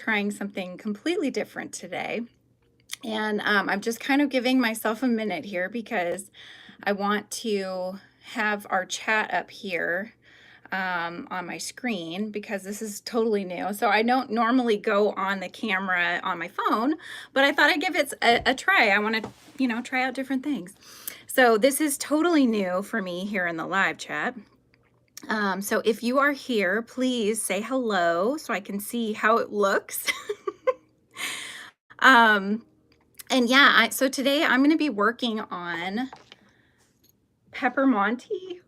trying something completely different today. And I'm just kind of giving myself a minute here because I want to have our chat up here on my screen because this is totally new. So I don't normally go on the camera on my phone, but I thought I'd give it a try. I want to, try out different things. So this is totally new for me here in the live chat. So if you are here, please say hello so I can see how it looks. um, and yeah, so today I'm going to be working on Peppermonty.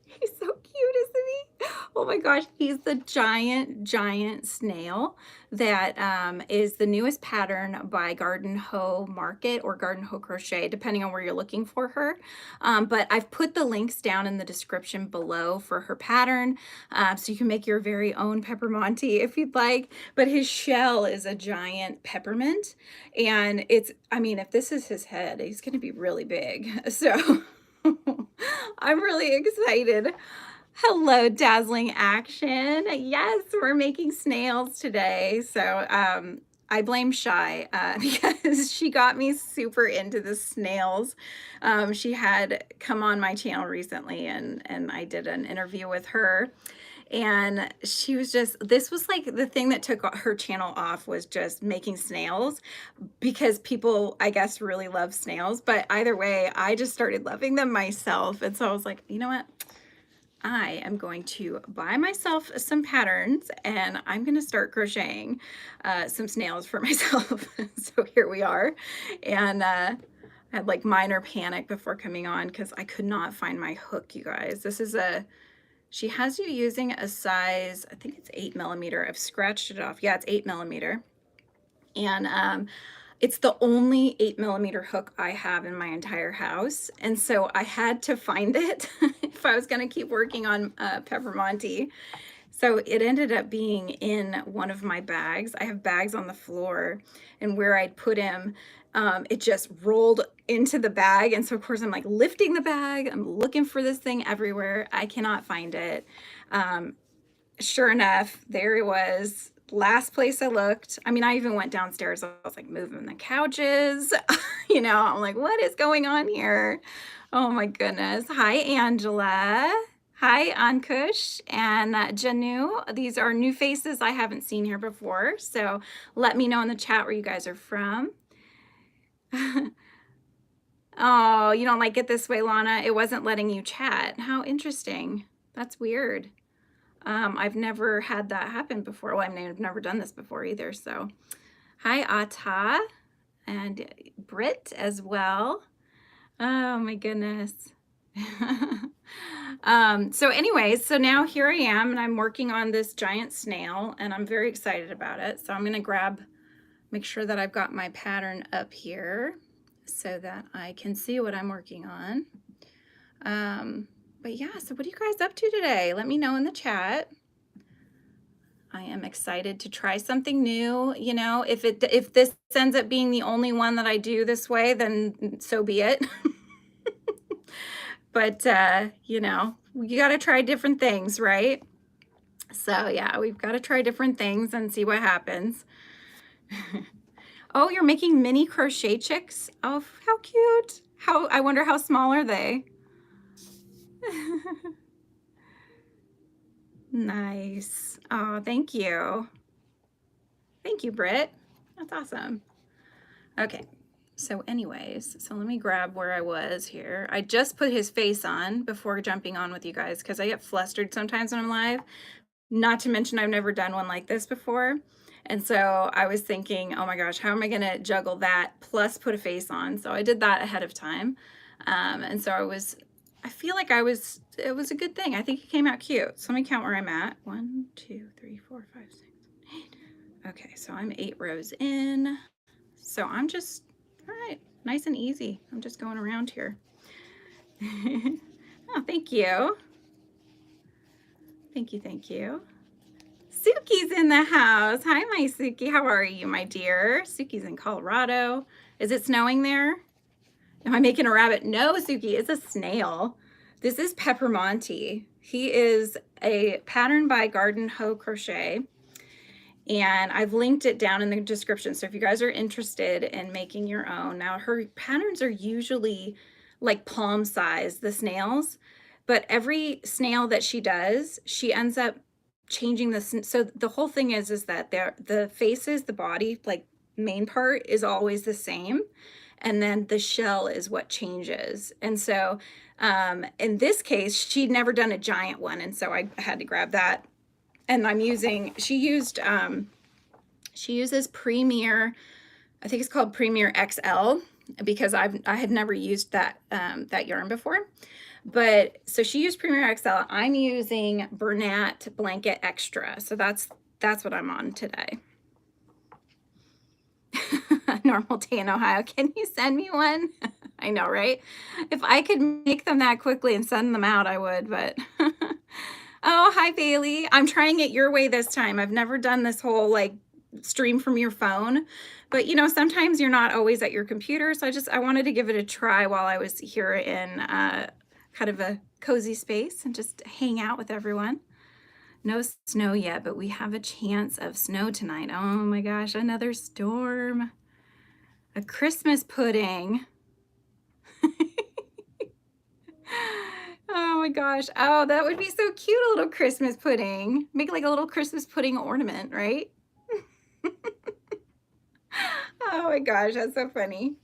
He's so cute, isn't he? Oh my gosh, he's the giant snail that is the newest pattern by Garden Hoe Market or Garden Hoe Crochet, depending on where you're looking for her. But I've put the links down in the description below for her pattern, so you can make your very own Peppermonty if you'd like. But his shell is a giant peppermint, and I mean, if this is his head, he's going to be really big. So I'm really excited. Hello, Dazzling Action. Yes, we're making snails today. So I blame Shy because she got me super into the snails. She had come on my channel recently and I did an interview with her. And she was this was like the thing that took her channel off, was just making snails, because people, I guess, really love snails. But either way, I just started loving them myself. And so I was like, you know what? I am going to buy myself some patterns and I'm going to start crocheting some snails for myself. So here we are. And I had like minor panic before coming on because I could not find my hook, you guys. She has you using a size, I think it's 8mm. I've scratched it off. Yeah, it's 8mm. And it's the only 8mm hook I have in my entire house. And so I had to find it if I was going to keep working on Peppermonty. So it ended up being in one of my bags. I have bags on the floor, and where I'd put him, it just rolled into the bag. And so of course I'm like lifting the bag, I'm looking for this thing everywhere. I cannot find it. Sure enough, there it was. Last place I looked. I mean, I even went downstairs. I was like moving the couches. I'm like, what is going on here? Oh my goodness. Hi, Angela. Hi, Ankush and Janu. These are new faces I haven't seen here before. So let me know in the chat where you guys are from. Oh, you don't like it this way, Lana? It wasn't letting you chat. How interesting. That's weird. I've never had that happen before. Well, I mean, I've never done this before either. So hi, Ata and Britt as well. Oh my goodness. So anyways, so now here I am and I'm working on this giant snail and I'm very excited about it. So I'm going to make sure that I've got my pattern up here so that I can see what I'm working on. But yeah, so what are you guys up to today? Let me know in the chat. I am excited to try something new. If this ends up being the only one that I do this way, then so be it. But you got to try different things, right? So yeah, we've got to try different things and see what happens. Oh, you're making mini crochet chicks? Oh, how cute. I wonder how small are they? Nice. Oh, thank you. Thank you, Britt. That's awesome. Okay, so anyways, so let me grab where I was here. I just put his face on before jumping on with you guys because I get flustered sometimes when I'm live. Not to mention I've never done one like this before. And so I was thinking, oh my gosh, how am I going to juggle that plus put a face on? So I did that ahead of time. And so I feel like it was a good thing. I think it came out cute. So let me count where I'm at. 1, 2, 3, 4, 5, 6, 8. Okay, so I'm 8 rows in. So I'm just, all right, nice and easy. I'm just going around here. Oh, thank you. Thank you, thank you. Suki's in the house. Hi, my Suki. How are you, my dear? Suki's in Colorado. Is it snowing there? Am I making a rabbit? No, Suki, it's a snail. This is Peppermonty. He is a pattern by Garden Hoe Crochet. and I've linked it down in the description. So if you guys are interested in making your own, now her patterns are usually like palm size, the snails, but every snail that she does, she ends up changing this. So the whole thing is that the faces, the body, like main part is always the same. And then the shell is what changes. And so in this case, she'd never done a giant one. And so I had to grab that. And I'm using, she uses Premier, I think it's called Premier XL, because I had never used that that yarn before. But so she used Premier XL. I'm using Bernat Blanket Extra. So that's what I'm on today. Normal day in Ohio. Can you send me one? I know, right? If I could make them that quickly and send them out, I would, but oh, hi Bailey. I'm trying it your way this time. I've never done this whole like stream from your phone, but you know, sometimes you're not always at your computer. So I wanted to give it a try while I was here in kind of a cozy space and just hang out with everyone. No snow yet, but we have a chance of snow tonight. Oh my gosh, another storm. A Christmas pudding. Oh my gosh. Oh, that would be so cute, a little Christmas pudding. Make like a little Christmas pudding ornament, right? Oh my gosh, that's so funny.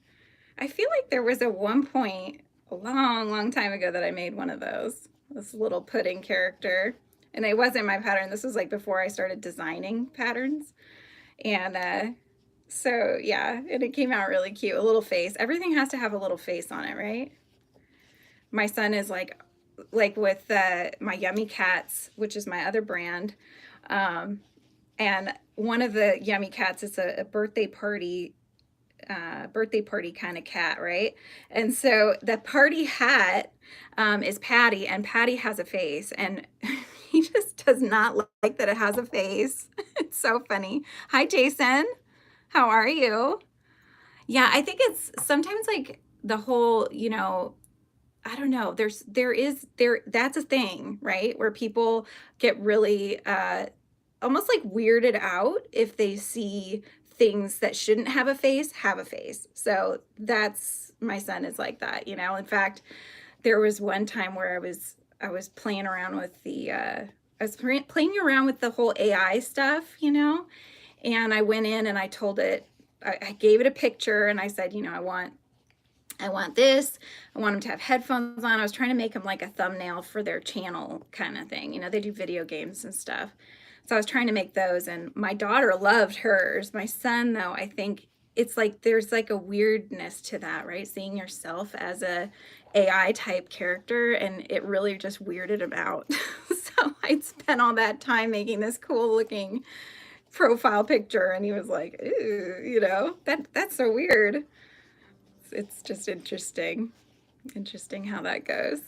I feel like there was at one point a long time ago that I made one of those. This little pudding character. And it wasn't my pattern. This was like before I started designing patterns. And so yeah, and it came out really cute. A little face. Everything has to have a little face on it, right? My son is like with my Yummy Cats, which is my other brand. And one of the Yummy Cats is a birthday party kind of cat, right? And so the party hat is Patty, and Patty has a face, and he just does not like that it has a face. It's so funny. Hi, Jason. How are you? Yeah, I think it's sometimes like the whole, you know, I don't know. That's a thing, right? Where people get really almost like weirded out if they see things that shouldn't have a face have a face. So that's, my son is like that, you know. In fact, there was one time where I was playing around with playing around with the whole AI stuff, you know. And I went in and I told it, I gave it a picture and I said, you know, I want this. I want them to have headphones on. I was trying to make them like a thumbnail for their channel kind of thing. You know, they do video games and stuff. So I was trying to make those, and my daughter loved hers. My son, though, I think it's like there's like a weirdness to that, right? Seeing yourself as a AI type character, and it really just weirded him out. So I'd spent all that time making this cool looking profile picture, and he was like, ooh, you know, that's so weird. It's just interesting how that goes.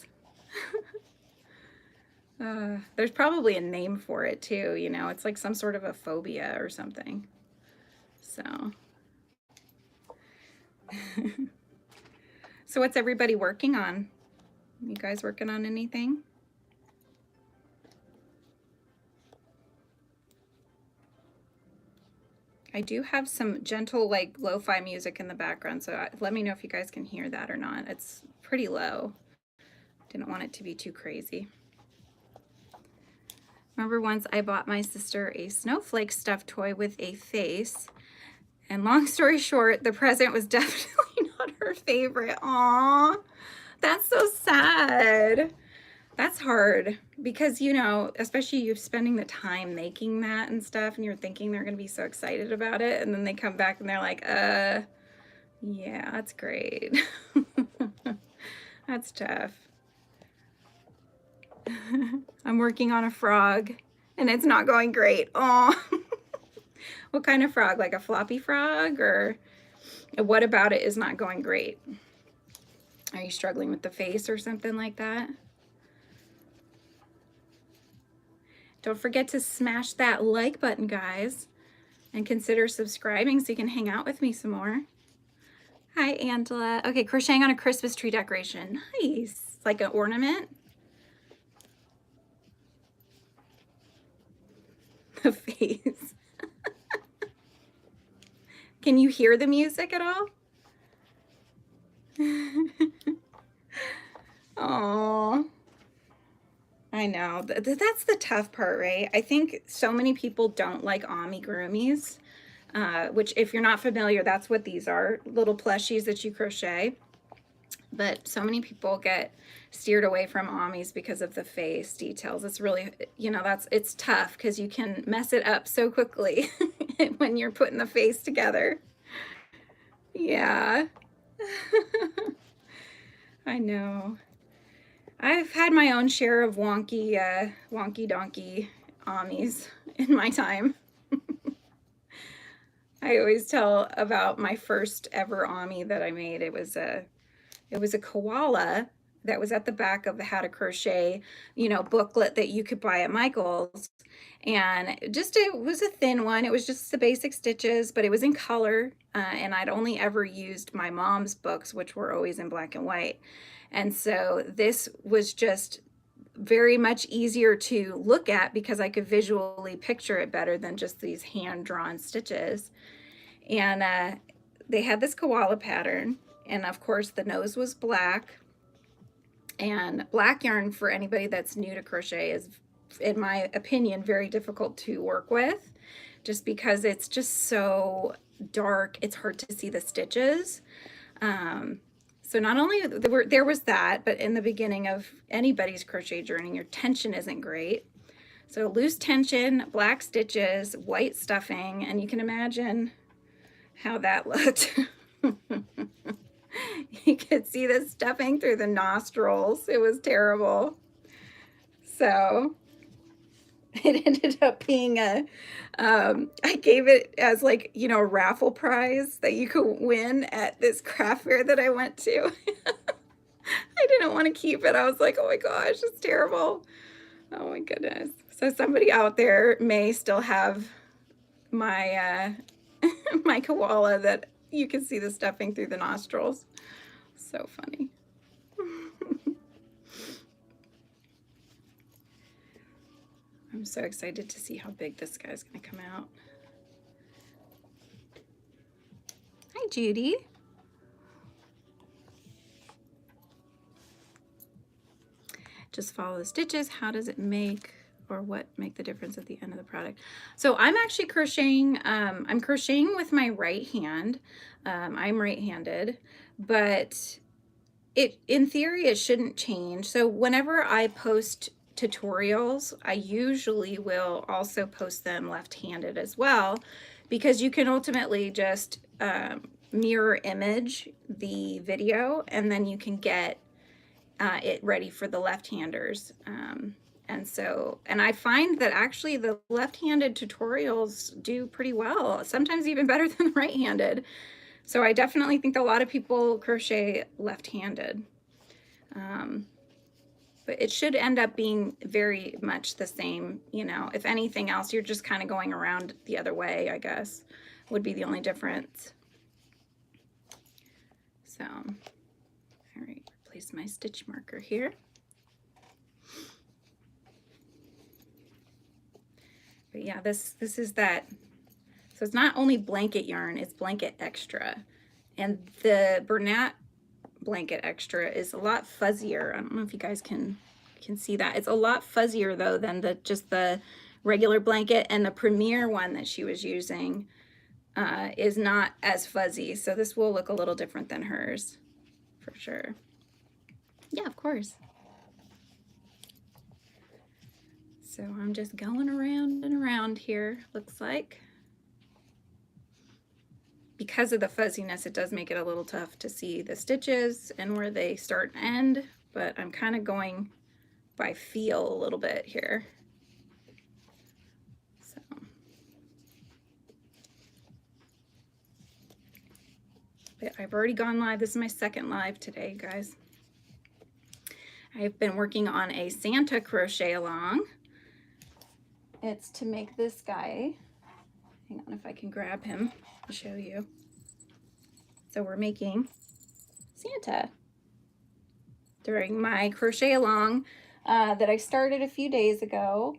There's probably a name for it too, you know, it's like some sort of a phobia or something. So, so what's everybody working on? You guys working on anything? I do have some gentle like lo-fi music in the background, so let me know if you guys can hear that or not. It's pretty low. Didn't want it to be too crazy. Remember once I bought my sister a snowflake stuffed toy with a face, and long story short, the present was definitely not her favorite. Aww, that's so sad. That's hard because, you know, especially you spending the time making that and stuff, and you're thinking they're gonna be so excited about it, and then they come back and they're like, yeah, that's great. That's tough. I'm working on a frog and it's not going great. Oh, what kind of frog? Like a floppy frog, or what about it is not going great? Are you struggling with the face or something like that? Don't forget to smash that like button, guys, and consider subscribing so you can hang out with me some more. Hi, Angela. Okay, crocheting on a Christmas tree decoration. Nice. Like an ornament. The face. Can you hear the music at all? Oh, I know. That's the tough part, right? I think so many people don't like amigurumis, which if you're not familiar, that's what these are, little plushies that you crochet. But so many people get steered away from amis because of the face details. It's really, you know, it's tough because you can mess it up so quickly when you're putting the face together. Yeah. I know. I've had my own share of wonky donkey amis in my time. I always tell about my first ever ami that I made. It was a koala that was at the back of the How to Crochet, you know, booklet that you could buy at Michael's. And it was a thin one. It was just the basic stitches, but it was in color. And I'd only ever used my mom's books, which were always in black and white. And so this was just very much easier to look at because I could visually picture it better than just these hand-drawn stitches. And they had this koala pattern, and of course the nose was black. And black yarn, for anybody that's new to crochet, is, in my opinion, very difficult to work with, just because it's just so dark. It's hard to see the stitches. So not only there was that, but in the beginning of anybody's crochet journey, your tension isn't great. So loose tension, black stitches, white stuffing, and you can imagine how that looked. You could see the stuffing through the nostrils. It was terrible. So it ended up being I gave it as, like, you know, a raffle prize that you could win at this craft fair that I went to. I didn't want to keep it. I was like, oh my gosh, it's terrible. Oh my goodness. So somebody out there may still have my my koala that you can see the stuffing through the nostrils. So funny. I'm so excited to see how big this guy's gonna come out. Hi, Judy. Just follow the stitches. How does it make, or what make the difference at the end of the product? So I'm actually crocheting, I'm crocheting with my right hand. I'm right-handed, but in theory, it shouldn't change. So whenever I post tutorials, I usually will also post them left-handed as well, because you can ultimately just mirror image the video, and then you can get it ready for the left-handers. And I find that actually the left-handed tutorials do pretty well, sometimes even better than the right-handed. So I definitely think a lot of people crochet left-handed. But it should end up being very much the same, you know. If anything else, you're just kind of going around the other way, I guess, would be the only difference. So, all right, place my stitch marker here. But yeah, this is that. So it's not only blanket yarn, it's blanket extra. And the Bernat blanket extra is a lot fuzzier. I don't know if you guys can see that. It's a lot fuzzier though than just the regular blanket, and the Premier one that she was using is not as fuzzy. So this will look a little different than hers for sure. Yeah, of course. So I'm just going around and around here, looks like. Because of the fuzziness, it does make it a little tough to see the stitches and where they start and end, but I'm kind of going by feel a little bit here. So. But I've already gone live. This is my second live today, guys. I've been working on a Santa crochet along. It's to make this guy. Hang on, if I can grab him, I'll show you. So we're making Santa during my crochet along that I started a few days ago,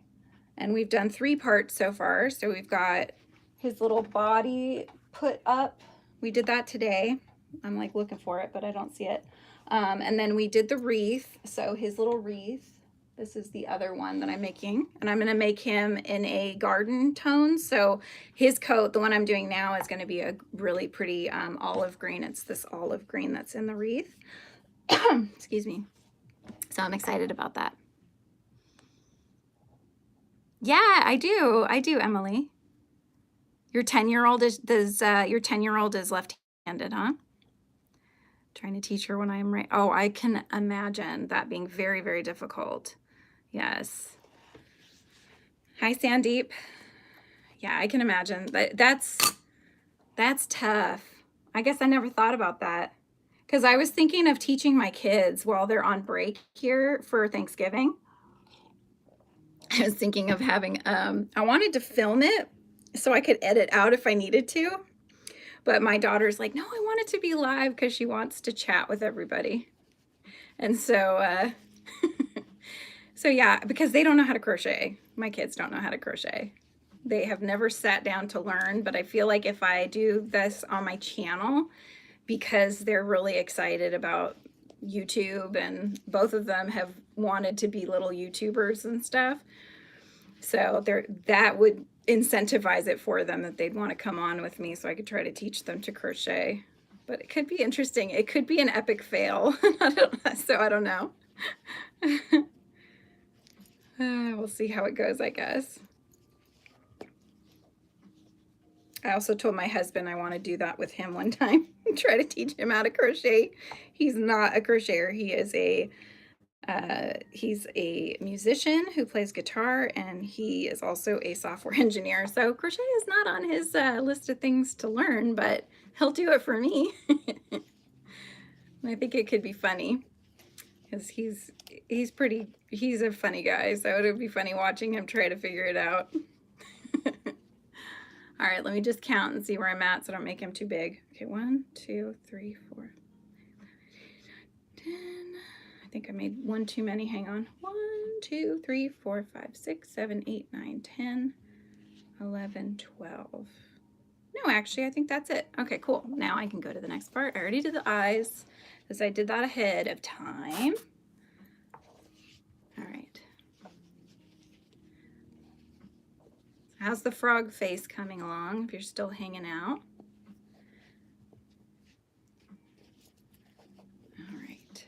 and we've done 3 parts so far. So we've got his little body put up. We did that today. I'm like looking for it, but I don't see it. And then we did the wreath. So his little wreath. This is the other one that I'm making. And I'm going to make him in a garden tone. So his coat, the one I'm doing now, is going to be a really pretty olive green. It's this olive green that's in the wreath. Excuse me. So I'm excited about that. Yeah, I do. I do, Emily. Your 10-year-old is your 10-year-old is left-handed, huh? Trying to teach her when I'm right. Oh, I can imagine that being very, very difficult. Yes. Hi, Sandeep. Yeah, I can imagine. That's tough. I guess I never thought about that. Because I was thinking of teaching my kids while they're on break here for Thanksgiving. I was thinking of having, I wanted to film it so I could edit out if I needed to. But my daughter's like, no, I want it to be live because she wants to chat with everybody. And so, so yeah, because they don't know how to crochet. My kids don't know how to crochet. They have never sat down to learn, but I feel like if I do this on my channel, because they're really excited about YouTube and both of them have wanted to be little YouTubers and stuff. So that would incentivize it for them that they'd want to come on with me so I could try to teach them to crochet. But it could be interesting. It could be an epic fail. So I don't know. We'll see how it goes, I guess. I also told my husband I want to do that with him one time. Try to teach him how to crochet. He's not a crocheter. He's a musician who plays guitar, and he is also a software engineer. So crochet is not on his list of things to learn, but he'll do it for me. I think it could be funny because he's a funny guy. So it would be funny watching him try to figure it out. All right, let me just count and see where I'm at so I don't make him too big. Okay, 1, 2, 3, 4, 10. I think I made one too many. Hang on. 1, 2, 3, 4, 5, 6, 7, 8, 9, 10, 11, 12. No, actually, I think that's it. Okay, cool. Now I can go to the next part. I already did the eyes because I did that ahead of time. All right. How's the frog face coming along if you're still hanging out? All right.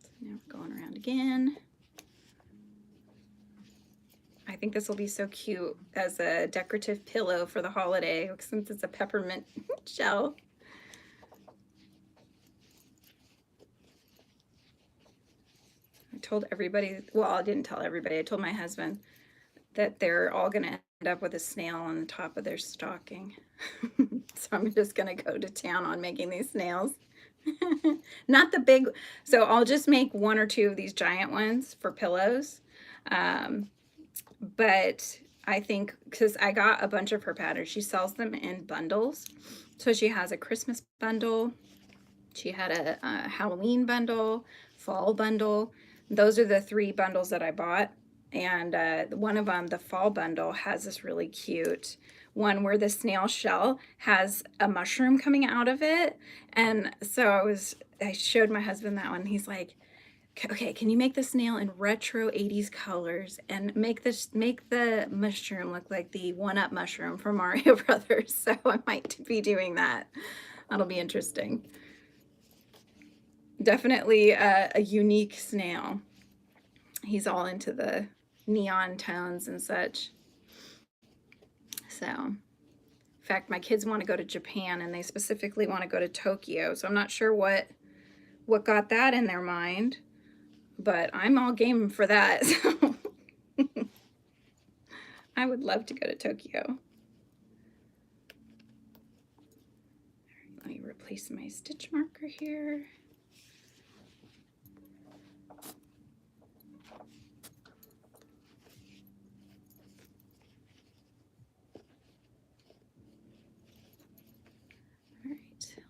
So now we're going around again. I think this will be so cute as a decorative pillow for the holiday since it's a peppermint shell. I told everybody, well, I didn't tell everybody, I told my husband that they're all going to end up with a snail on the top of their stocking. So I'm just going to go to town on making these snails. Not the big, so I'll just make 1 or 2 of these giant ones for pillows. But I think because I got a bunch of her patterns, she sells them in bundles. So she has a Christmas bundle. She had a Halloween bundle, fall bundle. Those are the 3 bundles that I bought. And one of them, the fall bundle, has this really cute one where the snail shell has a mushroom coming out of it. And so I showed my husband that one. He's like, okay, can you make the snail in retro 80s colors and make the mushroom look like the 1-Up mushroom from Mario Brothers? So I might be doing that. That'll be interesting. Definitely a unique snail. He's all into the neon tones and such. So, in fact, my kids want to go to Japan and they specifically want to go to Tokyo. So I'm not sure what got that in their mind, but I'm all game for that. So I would love to go to Tokyo. All right, let me replace my stitch marker here.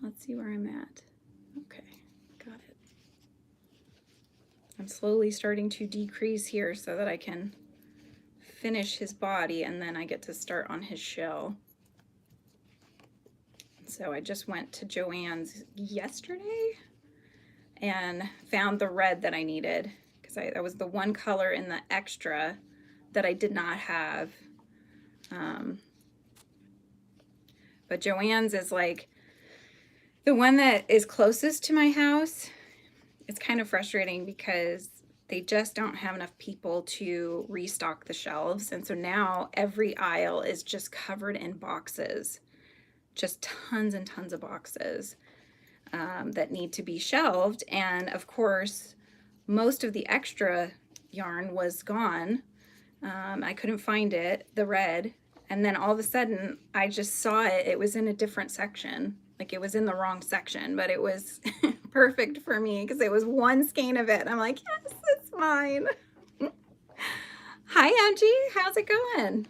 Let's see where I'm at. Okay, got it. I'm slowly starting to decrease here so that I can finish his body and then I get to start on his shell. So I just went to Joann's yesterday and found the red that I needed, because that was the one color in the extra that I did not have. But Joann's is like the one that is closest to my house. It's kind of frustrating because they just don't have enough people to restock the shelves. And so now every aisle is just covered in boxes, just tons and tons of boxes that need to be shelved. And of course, most of the extra yarn was gone. I couldn't find it, the red. And then all of a sudden, I just saw it. It was in a different section. Like, it was in the wrong section, but it was perfect for me because it was one skein of it. I'm like, yes, it's mine. Hi, Angie. How's it going?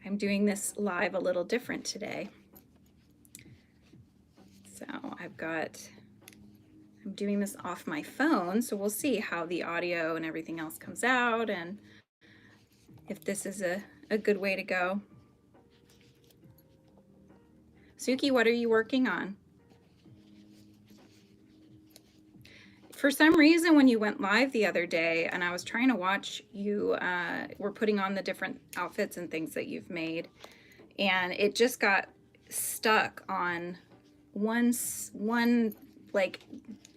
I'm doing this live a little different today. So I'm doing this off my phone, so we'll see how the audio and everything else comes out and if this is a good way to go. Suki, what are you working on? For some reason, when you went live the other day and I was trying to watch, you were putting on the different outfits and things that you've made, and it just got stuck on one like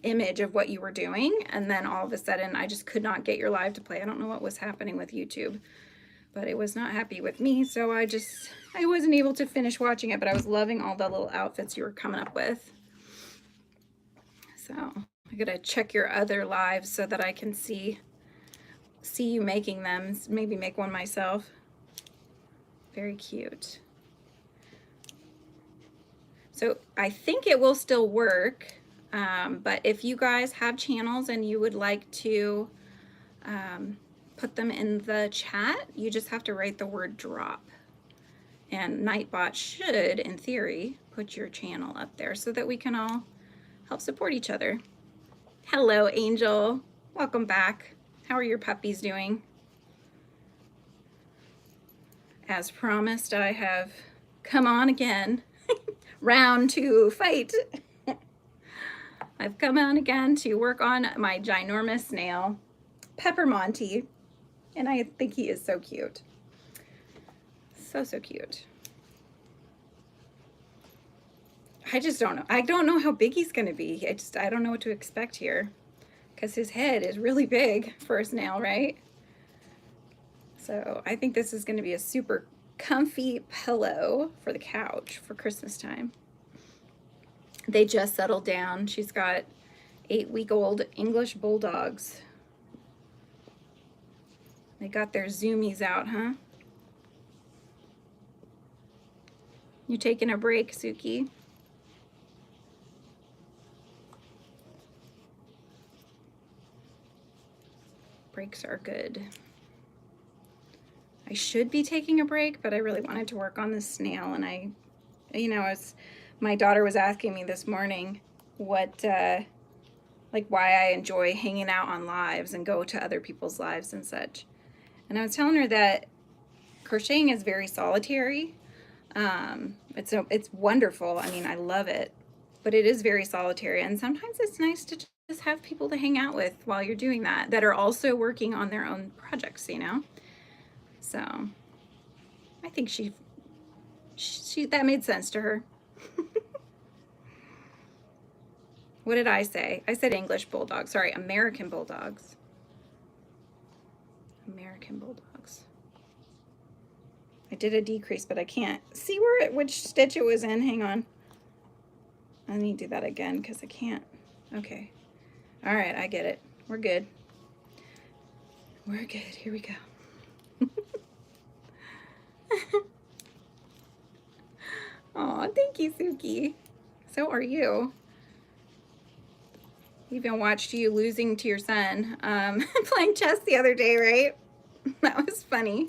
image of what you were doing, and then all of a sudden I just could not get your live to play. I don't know what was happening with YouTube, but it was not happy with me, so I wasn't able to finish watching it, but I was loving all the little outfits you were coming up with. So I gotta check your other lives so that I can see you making them, maybe make one myself. Very cute. So I think it will still work, but if you guys have channels and you would like to put them in the chat, you just have to write the word drop. And Nightbot should, in theory, put your channel up there so that we can all help support each other. Hello, Angel. Welcome back. How are your puppies doing? As promised, I have come on again. Round 2, fight. I've come on again to work on my ginormous snail, Peppermonty, and I think he is so cute. So cute. I just don't know. I don't know how big he's gonna be. I don't know what to expect here, because his head is really big for a snail, right? So I think this is gonna be a super comfy pillow for the couch for Christmas time. They just settled down. She's got 8-week-old English bulldogs. They got their zoomies out, huh? You taking a break, Suki? Breaks are good. I should be taking a break, but I really wanted to work on this snail, and my daughter was asking me this morning what, like, why I enjoy hanging out on lives and go to other people's lives and such. And I was telling her that crocheting is very solitary. It's wonderful. I mean, I love it, but it is very solitary. And sometimes it's nice to just have people to hang out with while you're doing that are also working on their own projects, you know? So I think she that made sense to her. What did I say? I said English bulldog. Sorry, American bulldogs. American bulldogs. I did a decrease, but I can't see which stitch it was in. Hang on. I need to do that again because I can't. Okay. All right, I get it. We're good. We're good. Here we go. Oh, thank you, Suki. So are you. Even watched you losing to your son playing chess the other day, right? That was funny.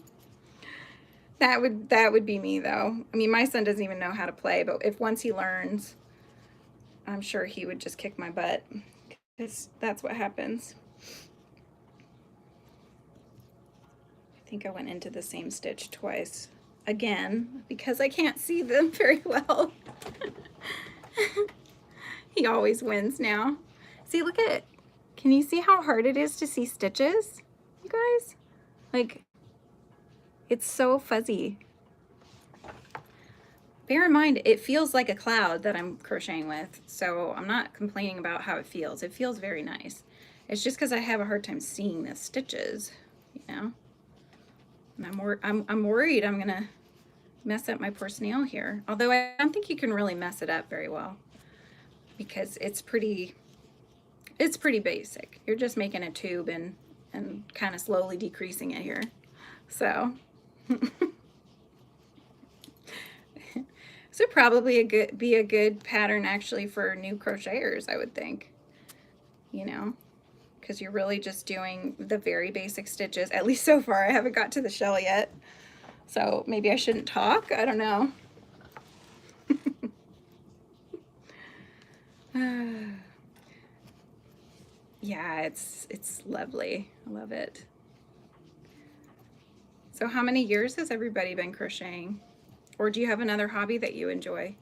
That would be me, though. I mean, my son doesn't even know how to play, but if once he learns, I'm sure he would just kick my butt, because that's what happens. I think I went into the same stitch twice. again, because I can't see them very well. He always wins now. See, look at it. Can you see how hard it is to see stitches, you guys? Like, it's so fuzzy. Bear in mind, it feels like a cloud that I'm crocheting with, so I'm not complaining about how it feels. It feels very nice. It's just because I have a hard time seeing the stitches, you know? And I'm worried I'm gonna mess up my poor snail here. Although I don't think you can really mess it up very well because it's pretty basic. You're just making a tube and kind of slowly decreasing it here. So this would probably be a good pattern actually for new crocheters, I would think, you know, because you're really just doing the very basic stitches. At least so far. I haven't got to the shell yet, so maybe I shouldn't talk. I don't know. Yeah, it's lovely. I love it. So how many years has everybody been crocheting? Or do you have another hobby that you enjoy?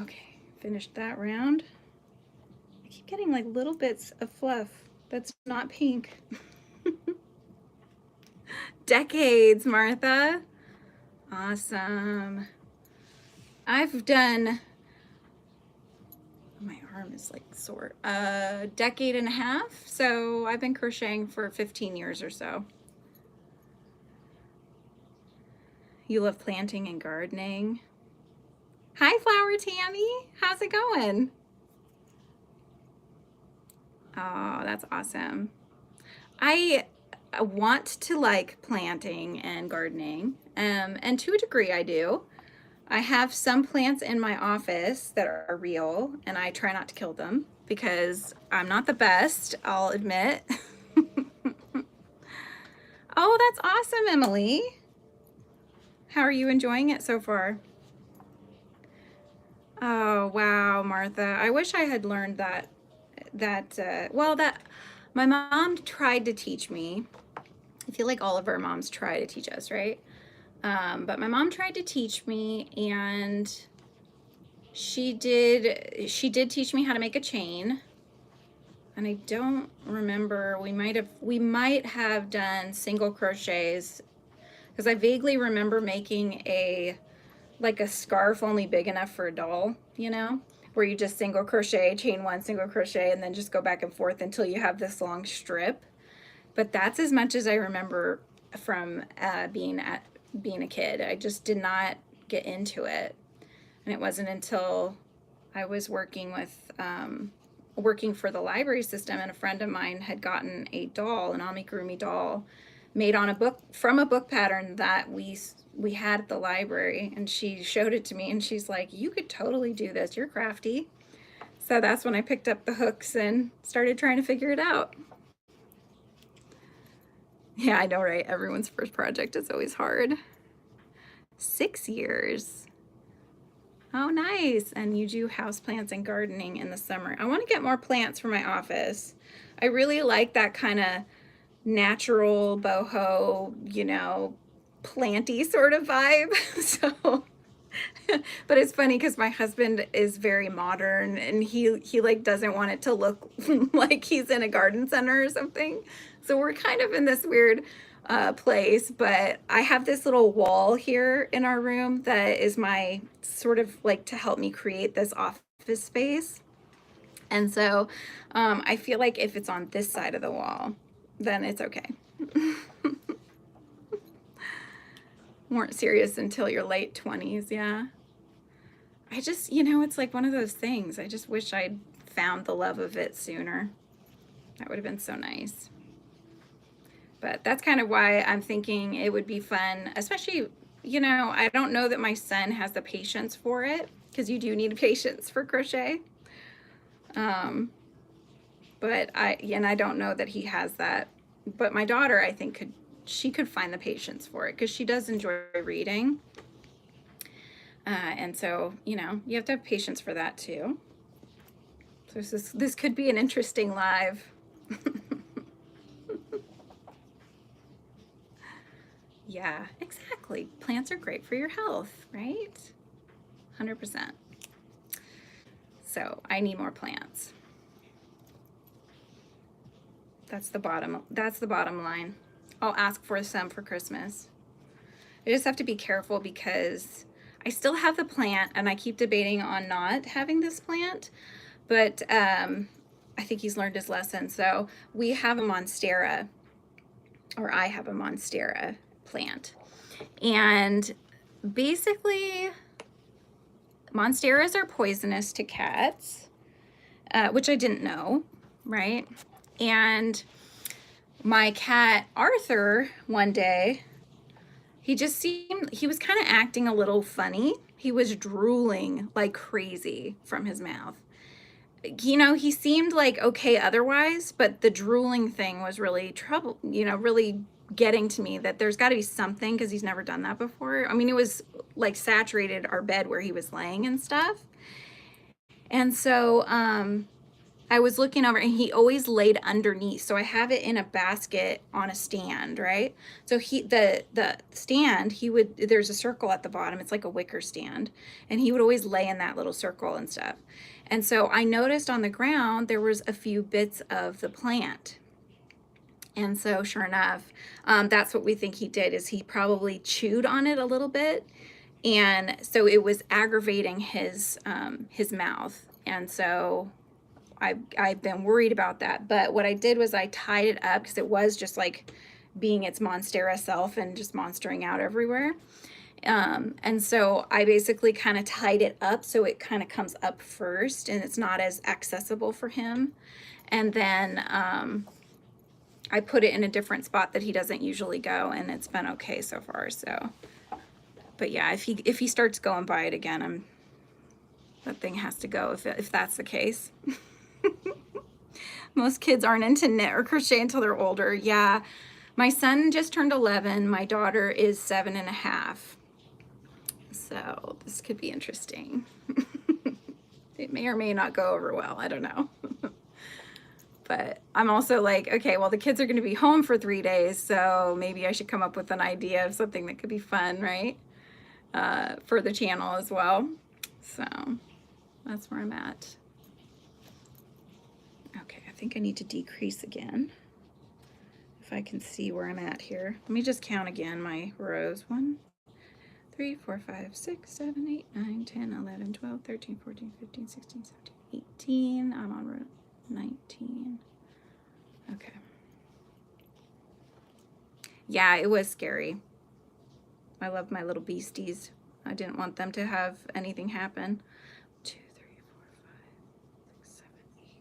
Okay, finished that round. I keep getting like little bits of fluff that's not pink. Decades, Martha. Awesome. I've done, my arm is like sore, a decade and a half. So I've been crocheting for 15 years or so. You love planting and gardening. Hi, Flower Tammy. How's it going? Oh, that's awesome. I want to like planting and gardening, and to a degree I do. I have some plants in my office that are real, and I try not to kill them because I'm not the best, I'll admit. Oh, that's awesome, Emily. How are you enjoying it so far? Oh, wow, Martha. I wish I had learned that, well, that my mom tried to teach me. I feel like all of our moms try to teach us, right? But my mom tried to teach me, and she did teach me how to make a chain. And I don't remember, we might have done single crochets, because I vaguely remember making like a scarf only big enough for a doll, you know, where you just single crochet, chain one, single crochet, and then just go back and forth until you have this long strip. But that's as much as I remember from being a kid. I just did not get into it. And it wasn't until I was working for the library system, and a friend of mine had gotten a doll, an amigurumi doll, made on from a book pattern that we had at the library, and she showed it to me, and she's like, "You could totally do this. You're crafty." So that's when I picked up the hooks and started trying to figure it out. Yeah, I know, right? Everyone's first project is always hard. 6 years. Oh, nice. And you do houseplants and gardening in the summer. I want to get more plants for my office. I really like that kind of natural boho, you know, planty sort of vibe. So, but it's funny because my husband is very modern, and he like doesn't want it to look like he's in a garden center or something. So we're kind of in this weird place, but I have this little wall here in our room that is my sort of like to help me create this office space. And so I feel like if it's on this side of the wall, then it's okay. Weren't serious until your late 20s, yeah. I just, you know, it's like one of those things. I just wish I'd found the love of it sooner. That would have been so nice. But that's kind of why I'm thinking it would be fun, especially, you know, I don't know that my son has the patience for it, because you do need patience for crochet. But I don't know that he has that. But my daughter, I think, she could find the patience for it, because she does enjoy reading. And so, you know, you have to have patience for that too. So this could be an interesting live. Yeah, exactly. Plants are great for your health, right? 100%. So I need more plants. That's the bottom line. I'll ask for some for Christmas. I just have to be careful because I still have the plant and I keep debating on not having this plant, but I think he's learned his lesson. So we have a Monstera, or I have a Monstera plant. And basically, Monsteras are poisonous to cats, which I didn't know, right? And my cat Arthur, one day, he was kind of acting a little funny. He was drooling like crazy from his mouth. You know, he seemed like okay otherwise, but the drooling thing was really really getting to me that there's got to be something, because he's never done that before. I mean, it was like saturated our bed where he was laying and stuff. And so I was looking over, and he always laid underneath. So I have it in a basket on a stand, right? So the stand, there's a circle at the bottom. It's like a wicker stand. And he would always lay in that little circle and stuff. And so I noticed on the ground, there was a few bits of the plant. And so sure enough, that's what we think he did, is he probably chewed on it a little bit. And so it was aggravating his mouth. And so I've been worried about that. But what I did was I tied it up, because it was just like being its Monstera self and just monstering out everywhere. And so I basically kind of tied it up so it kind of comes up first and it's not as accessible for him. And then I put it in a different spot that he doesn't usually go, and it's been okay so far. So, but yeah, if he starts going by it again, that thing has to go if that's the case. Most kids aren't into knit or crochet until they're older. Yeah, my son just turned 11. My daughter is 7.5. So this could be interesting. It may or may not go over well. I don't know. But I'm also like, okay, well, the kids are going to be home for 3 days, so maybe I should come up with an idea of something that could be fun, right? For the channel as well. So that's where I'm at. Okay, I think I need to decrease again, if I can see where I'm at here. Let me just count again my rows. 1, 3, 4, 5, 6, 7, 8, 9, 10, 11, 12, 13, 14, 15, 16, 17, 18. I'm on row 19. Okay. Yeah, it was scary. I love my little beasties. I didn't want them to have anything happen. 2, 3, 4, 5, 6, 7, 8,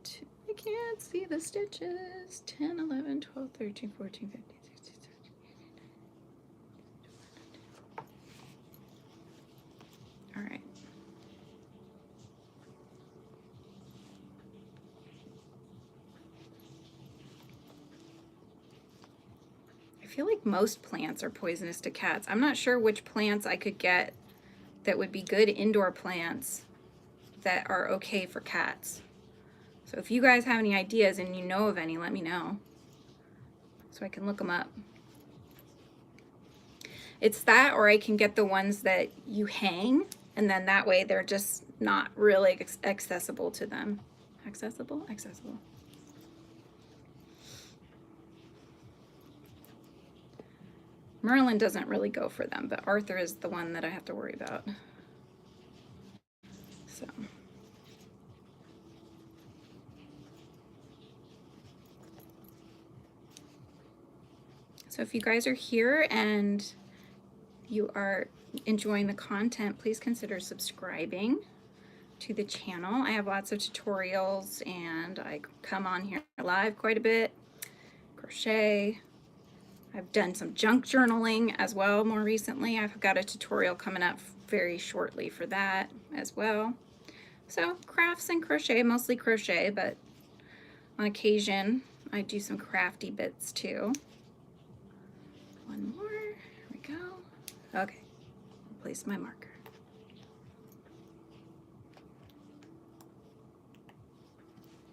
9, 10. I can't see the stitches. 10, 11, 12, 13, 14, 15, 16, 17, 18, 19. All right. I feel like most plants are poisonous to cats. I'm not sure which plants I could get that would be good indoor plants that are okay for cats. So if you guys have any ideas and you know of any, let me know so I can look them up. It's that, or I can get the ones that you hang, and then that way they're just not really accessible to them. Accessible? Accessible. Merlin doesn't really go for them, but Arthur is the one that I have to worry about. So if you guys are here and you are enjoying the content, please consider subscribing to the channel. I have lots of tutorials and I come on here live quite a bit. Crochet. I've done some junk journaling as well more recently. I've got a tutorial coming up very shortly for that as well. So crafts and crochet, mostly crochet, but on occasion I do some crafty bits too. One more, here we go. Okay, place my marker.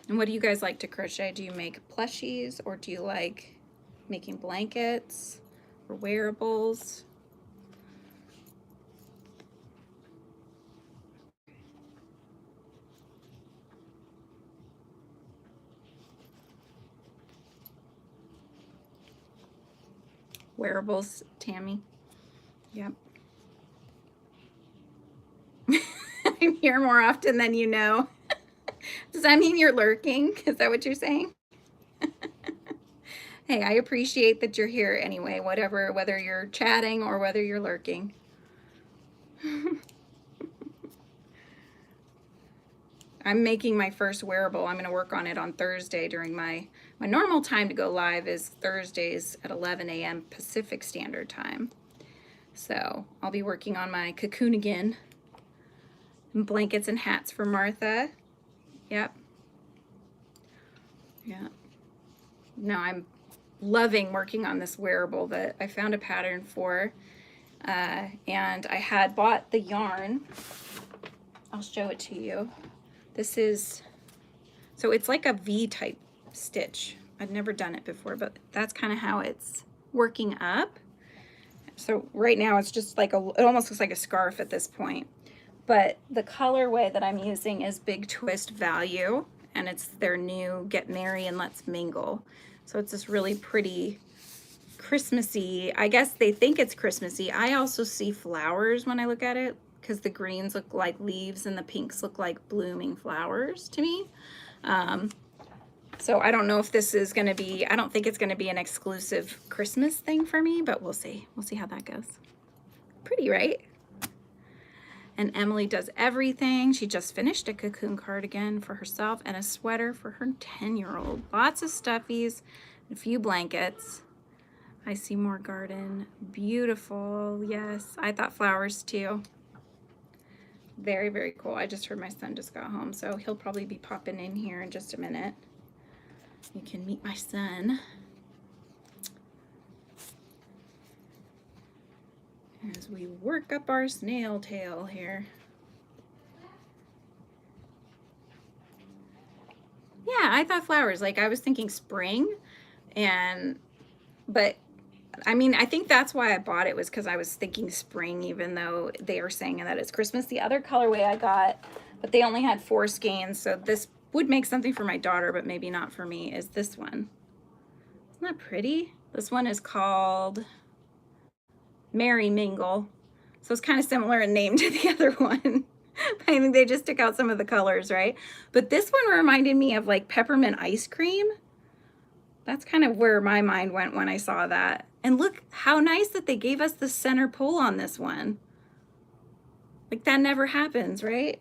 And what do you guys like to crochet? Do you make plushies, or do you like making blankets or wearables? Wearables, Tammy. Yep. I'm here more often than you know. Does that mean you're lurking? Is that what you're saying? Hey, I appreciate that you're here anyway, whether you're chatting or whether you're lurking. I'm making my first wearable. I'm going to work on it on Thursday during my normal time to go live is Thursdays at 11 a.m. Pacific Standard Time. So I'll be working on my cocoon again. And blankets and hats for Martha. Yep. Yeah. No, I'm loving working on this wearable that I found a pattern for. And I had bought the yarn. I'll show it to you. This is, so it's like a V-type stitch. I've never done it before, but that's kind of how it's working up. So right now it's just like it almost looks like a scarf at this point. But the colorway that I'm using is Big Twist Value, and it's their new Get Merry and Let's Mingle. So it's this really pretty Christmassy, I guess they think it's Christmassy. I also see flowers when I look at it, because the greens look like leaves and the pinks look like blooming flowers to me. So I don't know if this is going to be, I don't think it's going to be an exclusive Christmas thing for me, but we'll see. We'll see how that goes. Pretty, right? And Emily does everything. She just finished a cocoon cardigan for herself and a sweater for her 10-year-old. Lots of stuffies, a few blankets. I see more garden. Beautiful. Yes, I thought flowers too. Very, very cool. I just heard my son just got home, so he'll probably be popping in here in just a minute. You can meet my son. As we work up our snail tail here. Yeah, I thought flowers. Like, I was thinking spring, but I mean, I think that's why I bought it, was because I was thinking spring, even though they are saying that it's Christmas. The other colorway I got, but they only had 4 skeins, so this would make something for my daughter, but maybe not for me, is this one. Isn't that pretty? This one is called Merry Mingle. So it's kind of similar in name to the other one. I think they just took out some of the colors, right? But this one reminded me of like peppermint ice cream. That's kind of where my mind went when I saw that. And look how nice that they gave us the center pull on this one. Like, that never happens, right?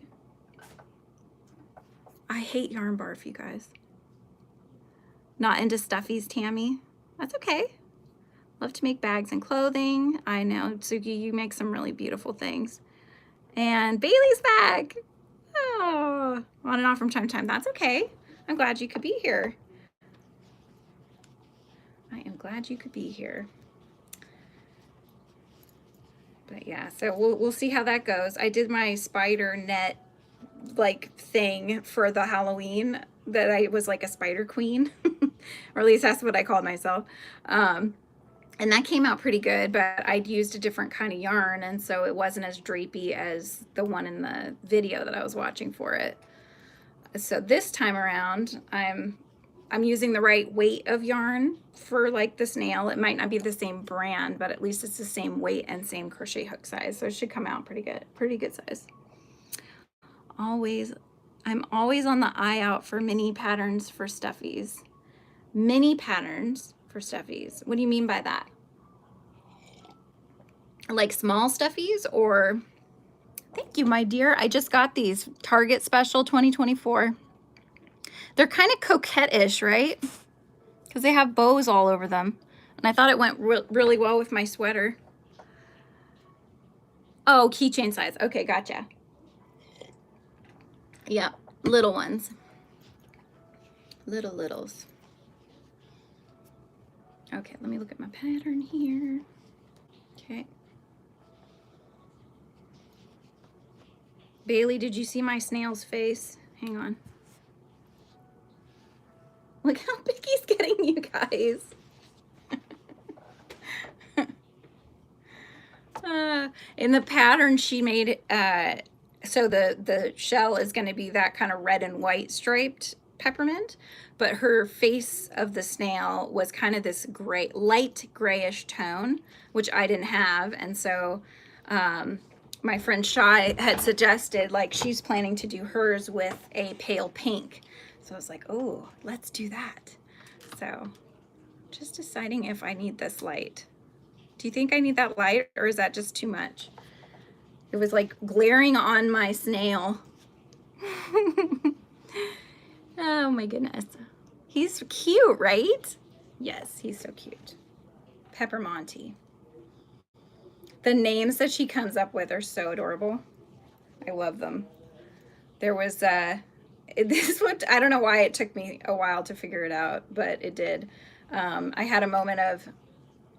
I hate yarn barf, you guys. Not into stuffies, Tammy. That's okay. Love to make bags and clothing. I know, Tsuki, you make some really beautiful things. And Bailey's back. Oh, on and off from time to time. That's okay. I'm glad you could be here. I am glad you could be here. But yeah, so we'll see how that goes. I did my spider net like thing for the Halloween, that I was like a spider queen, or at least that's what I called myself. And that came out pretty good, but I'd used a different kind of yarn, and so it wasn't as drapey as the one in the video that I was watching for it. So this time around, I'm using the right weight of yarn for like the snail. It might not be the same brand, but at least it's the same weight and same crochet hook size. So it should come out pretty good size. I'm always on the eye out for mini patterns for stuffies. Mini patterns for stuffies. What do you mean by that? Like small stuffies, or? Thank you, my dear. I just got these Target Special 2024. They're kind of coquette-ish, right? Because they have bows all over them. And I thought it went really well with my sweater. Oh, keychain size. Okay, gotcha. Yep, little ones. Littles. Okay, let me look at my pattern here. Okay. Bailey, did you see my snail's face? Hang on. Look how big he's getting, you guys. In the pattern she made, so the shell is going to be that kind of red and white striped peppermint, but her face of the snail was kind of this gray, light grayish tone, which I didn't have. And so my friend Shy had suggested, like, she's planning to do hers with a pale pink. So I was like, oh, let's do that. So just deciding if I need this light. Do you think I need that light, or is that just too much? It was like glaring on my snail. Oh my goodness. He's cute, right? Yes, he's so cute. Peppermonty. The names that she comes up with are so adorable. I love them. There was this is what, I don't know why it took me a while to figure it out, but it did. I had a moment of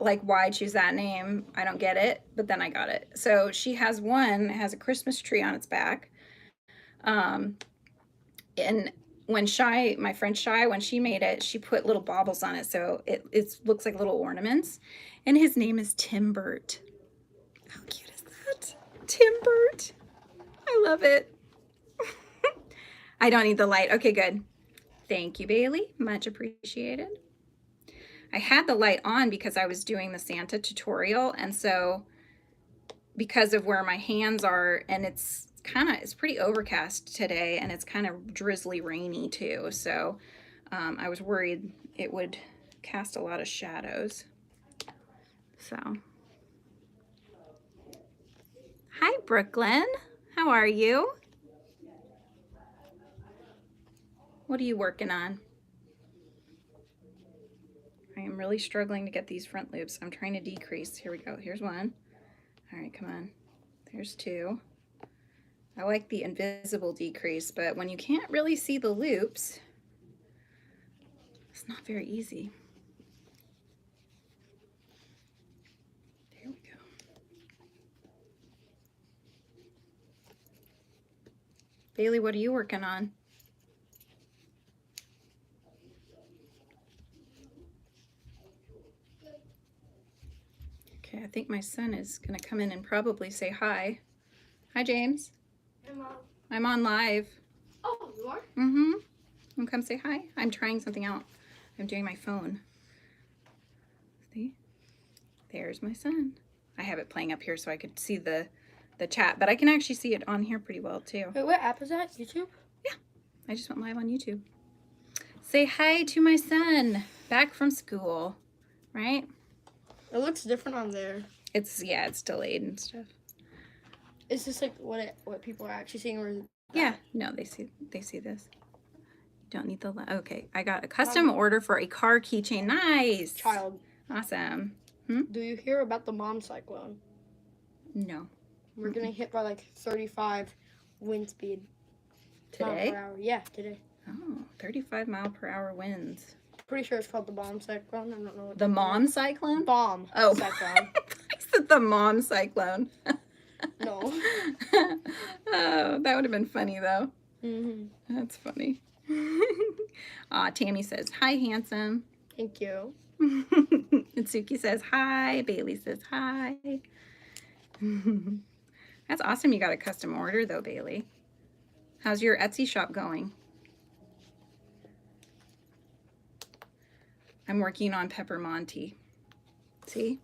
like, why choose that name? I don't get it, but then I got it. So she has one, it has a Christmas tree on its back. And when Shy, my friend Shy, when she made it, she put little baubles on it, so it looks like little ornaments. And his name is Timbert. How cute is that? Timbert. I love it. I don't need the light. Okay, good. Thank you, Bailey. Much appreciated. I had the light on because I was doing the Santa tutorial, and so because of where my hands are, and it's pretty overcast today, and it's kind of drizzly rainy too, so I was worried it would cast a lot of shadows. So hi Brooklyn, how are you? What are you working on? I am really struggling to get these front loops. I'm trying to decrease. Here we go. Here's one. All right, come on. There's two. I like the invisible decrease, but when you can't really see the loops, it's not very easy. There we go. Bailey, what are you working on? Okay, I think my son is going to come in and probably say hi. Hi, James. Hey, Mom. I'm on live. Oh, you are? Mm-hmm. You come say hi? I'm trying something out. I'm doing my phone. See? There's my son. I have it playing up here so I could see the chat, but I can actually see it on here pretty well too. Wait, what app is that? YouTube? Yeah, I just went live on YouTube. Say hi to my son, back from school, right? It looks different on there. It's, yeah, it's delayed and stuff. Is this like what people are actually seeing? Or yeah, no, they see this. Don't need the, okay, I got a custom order for a car keychain. Nice. Child. Awesome. Do you hear about the mom cyclone? No. We're getting hit by like 35 wind speed. Today? Mile per hour. Yeah, today. Oh, 35 mile per hour winds. Pretty sure it's called the bomb cyclone. I don't know what The mom cyclone? Bomb Oh. cyclone. I said the mom cyclone. No. Oh, that would have been funny though. Mm-hmm. That's funny. Tammy says, hi, handsome. Thank you. And Suki says, hi. Bailey says, hi. That's awesome you got a custom order though, Bailey. How's your Etsy shop going? I'm working on Peppermonty. See?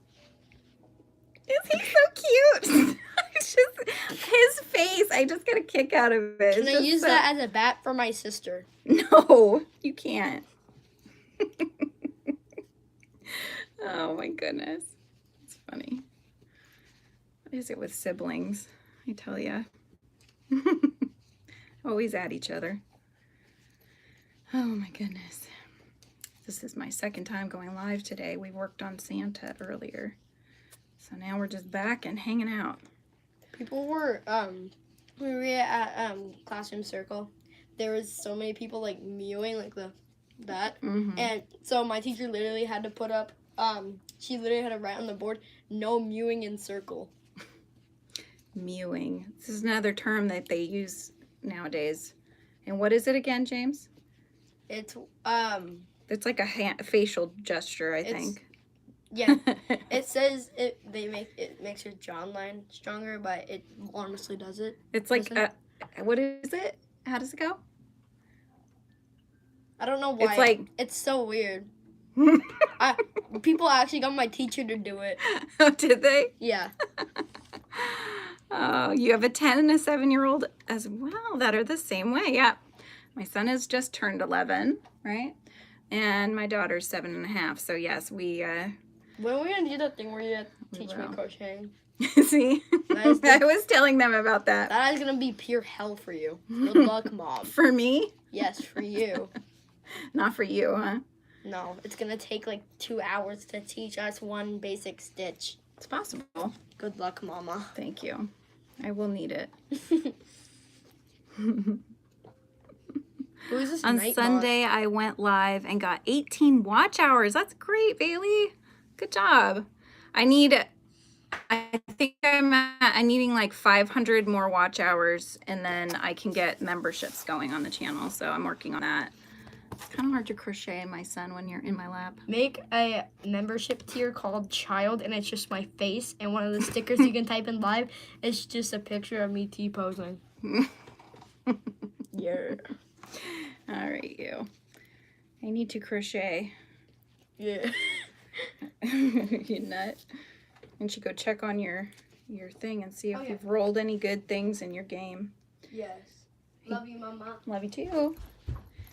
Is he so cute? It's just his face. I just get a kick out of it. Can I use that as a bat for my sister? No, you can't. Oh my goodness. It's funny. What is it with siblings? I tell ya. Always at each other. Oh my goodness. This is my second time going live today. We worked on Santa earlier. So now we're just back and hanging out. People were, we were at classroom circle. There was so many people like mewing like that. Mm-hmm. And so my teacher literally had to put up, she literally had to write on the board, no mewing in circle. Mewing. This is another term that they use nowadays. And what is it again, James? It's, It's like a facial gesture, I think. Yeah, it says it makes your jawline stronger, but it honestly does it. It's like what is it? How does it go? I don't know why. It's like it's so weird. People actually got my teacher to do it. Oh, did they? Yeah. Oh, you have a 10 and a 7-year-old as well that are the same way. Yeah. My son has just turned 11, right? And my daughter's 7.5. So yes, we when are we gonna do that thing where you teach me will. crocheting? See, I was telling them about that. That is gonna be pure hell for you. Good luck, Mom. For me? Yes, for you. Not for you, huh? No, it's gonna take like 2 hours to teach us one basic stitch. It's possible. Good luck, Mama. Thank you. I will need it. Who is this On Sunday, I went live and got 18 watch hours. That's great, Bailey. Good job. I think I'm needing like 500 more watch hours, and then I can get memberships going on the channel. So I'm working on that. It's kind of hard to crochet, my son, when you're in my lap. Make a membership tier called Child, and it's just my face, and one of the stickers you can type in live is just a picture of me T-posing. Yeah. All right, you. I need to crochet. Yeah. You nut. And you go check on your thing and see if you've rolled any good things in your game. Yes. Love you, Mama. Love you too.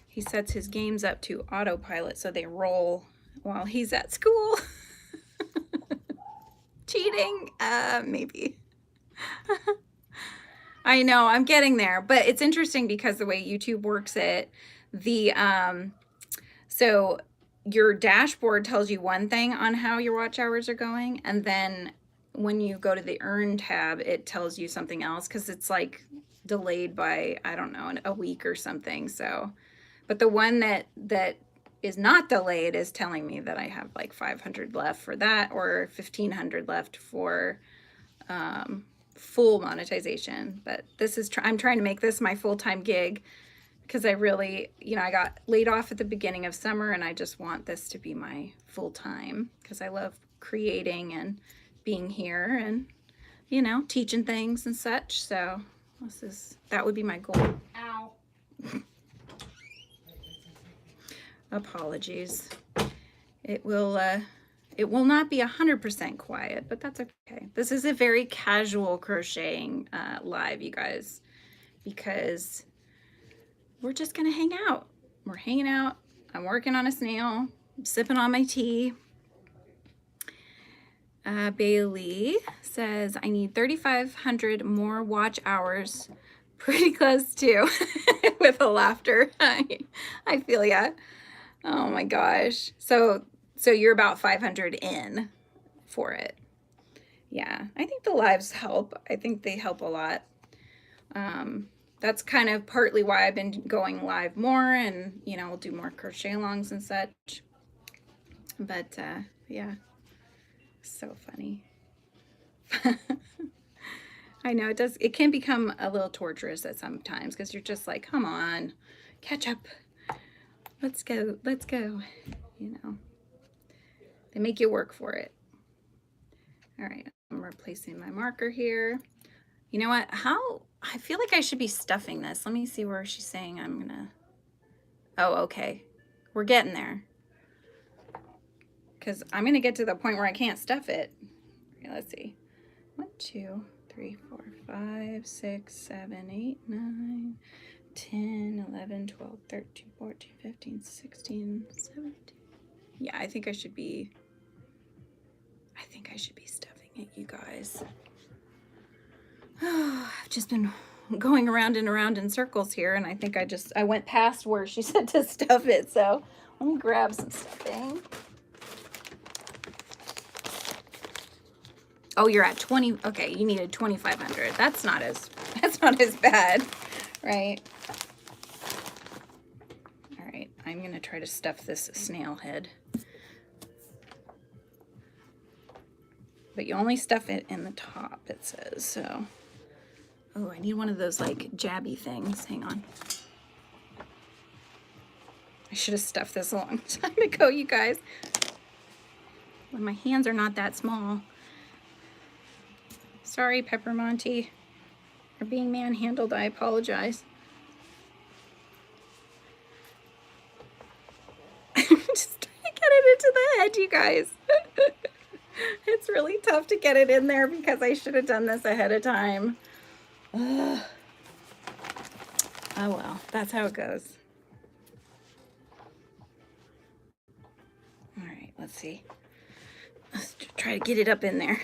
He sets his games up to autopilot so they roll while he's at school. Cheating? Maybe. I know, I'm getting there, but it's interesting because the way YouTube works it, so your dashboard tells you one thing on how your watch hours are going, and then when you go to the earn tab, it tells you something else because it's like delayed by, I don't know, a week or something. So, but the one that is not delayed is telling me that I have like 500 left for that, or 1,500 left for full monetization. But this is I'm trying to make this my full-time gig because I really, I got laid off at the beginning of summer, and I just want this to be my full-time because I love creating and being here and teaching things and such. So that would be my goal. Ow. Apologies. It will not be 100% quiet, but that's okay. This is a very casual crocheting live, you guys, because we're just gonna hang out. We're hanging out. I'm working on a snail. I'm sipping on my tea. Bailey says I need 3,500 more watch hours. Pretty close to, with a laughter. I feel ya. Oh my gosh. So you're about 500 in for it. Yeah, I think the lives help. I think they help a lot. That's kind of partly why I've been going live more, and we'll do more crochet alongs and such. But yeah, so funny. I know it can become a little torturous at some times because you're just like, come on, catch up. Let's go. They make you work for it. All right, I'm replacing my marker here. You know what? I feel like I should be stuffing this. Let me see where she's saying I'm gonna. Oh, okay. We're getting there. Because I'm gonna get to the point where I can't stuff it. Okay, let's see. 1, 2, 3, 4, 5, 6, 7, 8, 9, 10, 11, 12, 13, 14, 15, 16, 17. Yeah, I think I should be stuffing it, you guys. I've just been going around and around in circles here, and I think I went past where she said to stuff it. So let me grab some stuffing. Oh, you're at 20. Okay, you needed 2,500. That's not as bad, right? All right, I'm gonna try to stuff this snail head. But you only stuff it in the top, it says. So, oh, I need one of those like jabby things. Hang on. I should have stuffed this a long time ago, you guys. Well, my hands are not that small. Sorry, Peppermonty, for being manhandled. I apologize. Just trying to get it into the head, you guys. It's really tough to get it in there because I should have done this ahead of time. Ugh. Oh well, that's how it goes. All right, let's see. Let's try to get it up in there.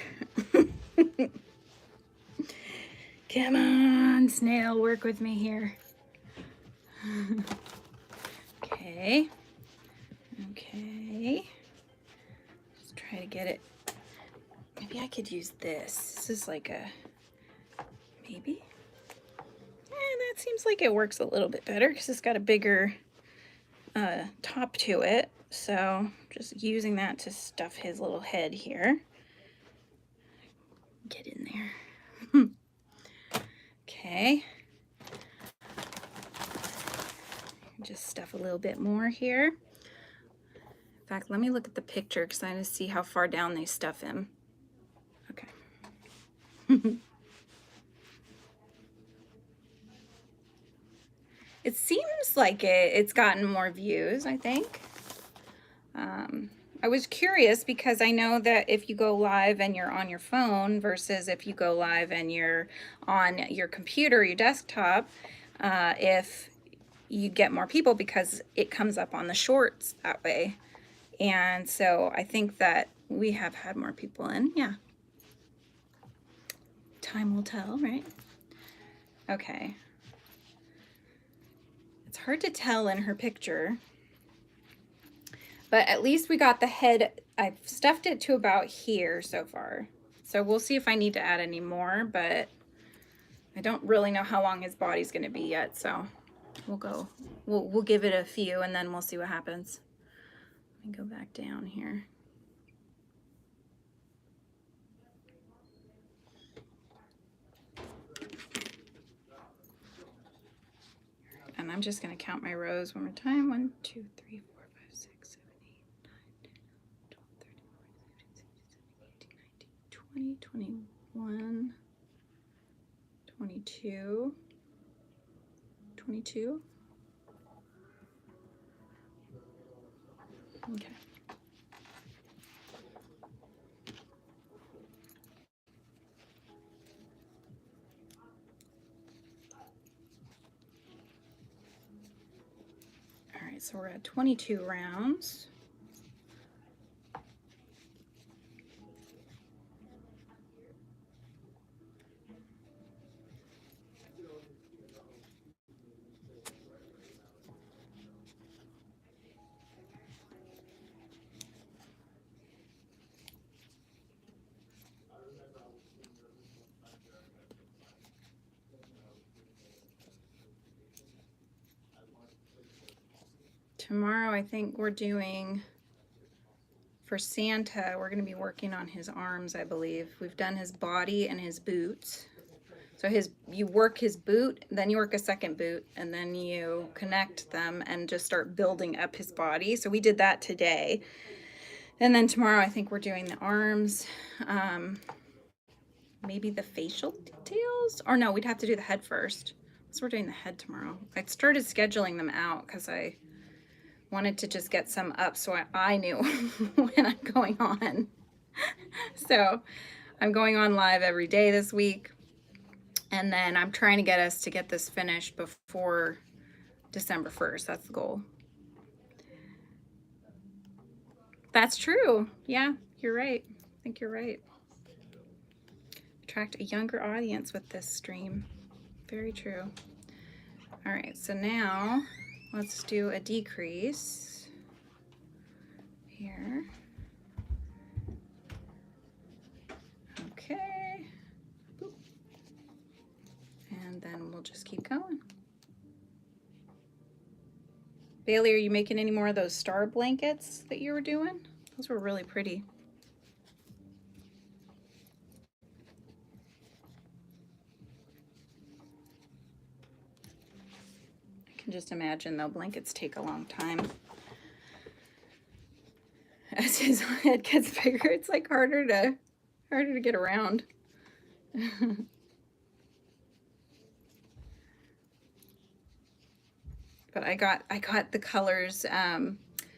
Come on, snail, work with me here. Okay. Okay. Just try to get it. Maybe I could use this. This is like a, maybe? That seems like it works a little bit better because it's got a bigger top to it. So just using that to stuff his little head here. Get in there. Okay. Just stuff a little bit more here. In fact, let me look at the picture because I want to see how far down they stuff him. Okay. It seems like it's gotten more views, I think. I was curious because I know that if you go live and you're on your phone versus if you go live and you're on your computer, your desktop, if you get more people because it comes up on the shorts that way. And so I think that we have had more people in, yeah. Time will tell, right? Okay. It's hard to tell in her picture. But at least we got the head. I've stuffed it to about here so far. So we'll see if I need to add any more, but I don't really know how long his body's gonna be yet. So we'll give it a few and then we'll see what happens. Let me go back down here. And I'm just gonna count my rows one more time. 1, 2, 3, 4, 5, 6, 7, 8, 9, 10, 11, 12, 13, 14, 15, 16, 17, 18, 19, 20, 21, 22, 22. Okay. All right, so we're at 22 rounds. Tomorrow, I think we're doing, for Santa, we're going to be working on his arms, I believe. We've done his body and his boots. So you work his boot, then you work a second boot, and then you connect them and just start building up his body. So we did that today. And then tomorrow, I think we're doing the arms, maybe the facial details. Or no, we'd have to do the head first. So we're doing the head tomorrow. I started scheduling them out because I wanted to just get some up so I knew when I'm going on. So I'm going on live every day this week. And then I'm trying to get us to get this finished before December 1st. That's the goal. That's true. Yeah, you're right. I think you're right. Attract a younger audience with this stream. Very true. All right, so now let's do a decrease here. Okay. And then we'll just keep going. Bailey, are you making any more of those star blankets that you were doing? Those were really pretty. I can just imagine, though, blankets take a long time. As his head gets bigger, it's like harder to get around. But I got the colors.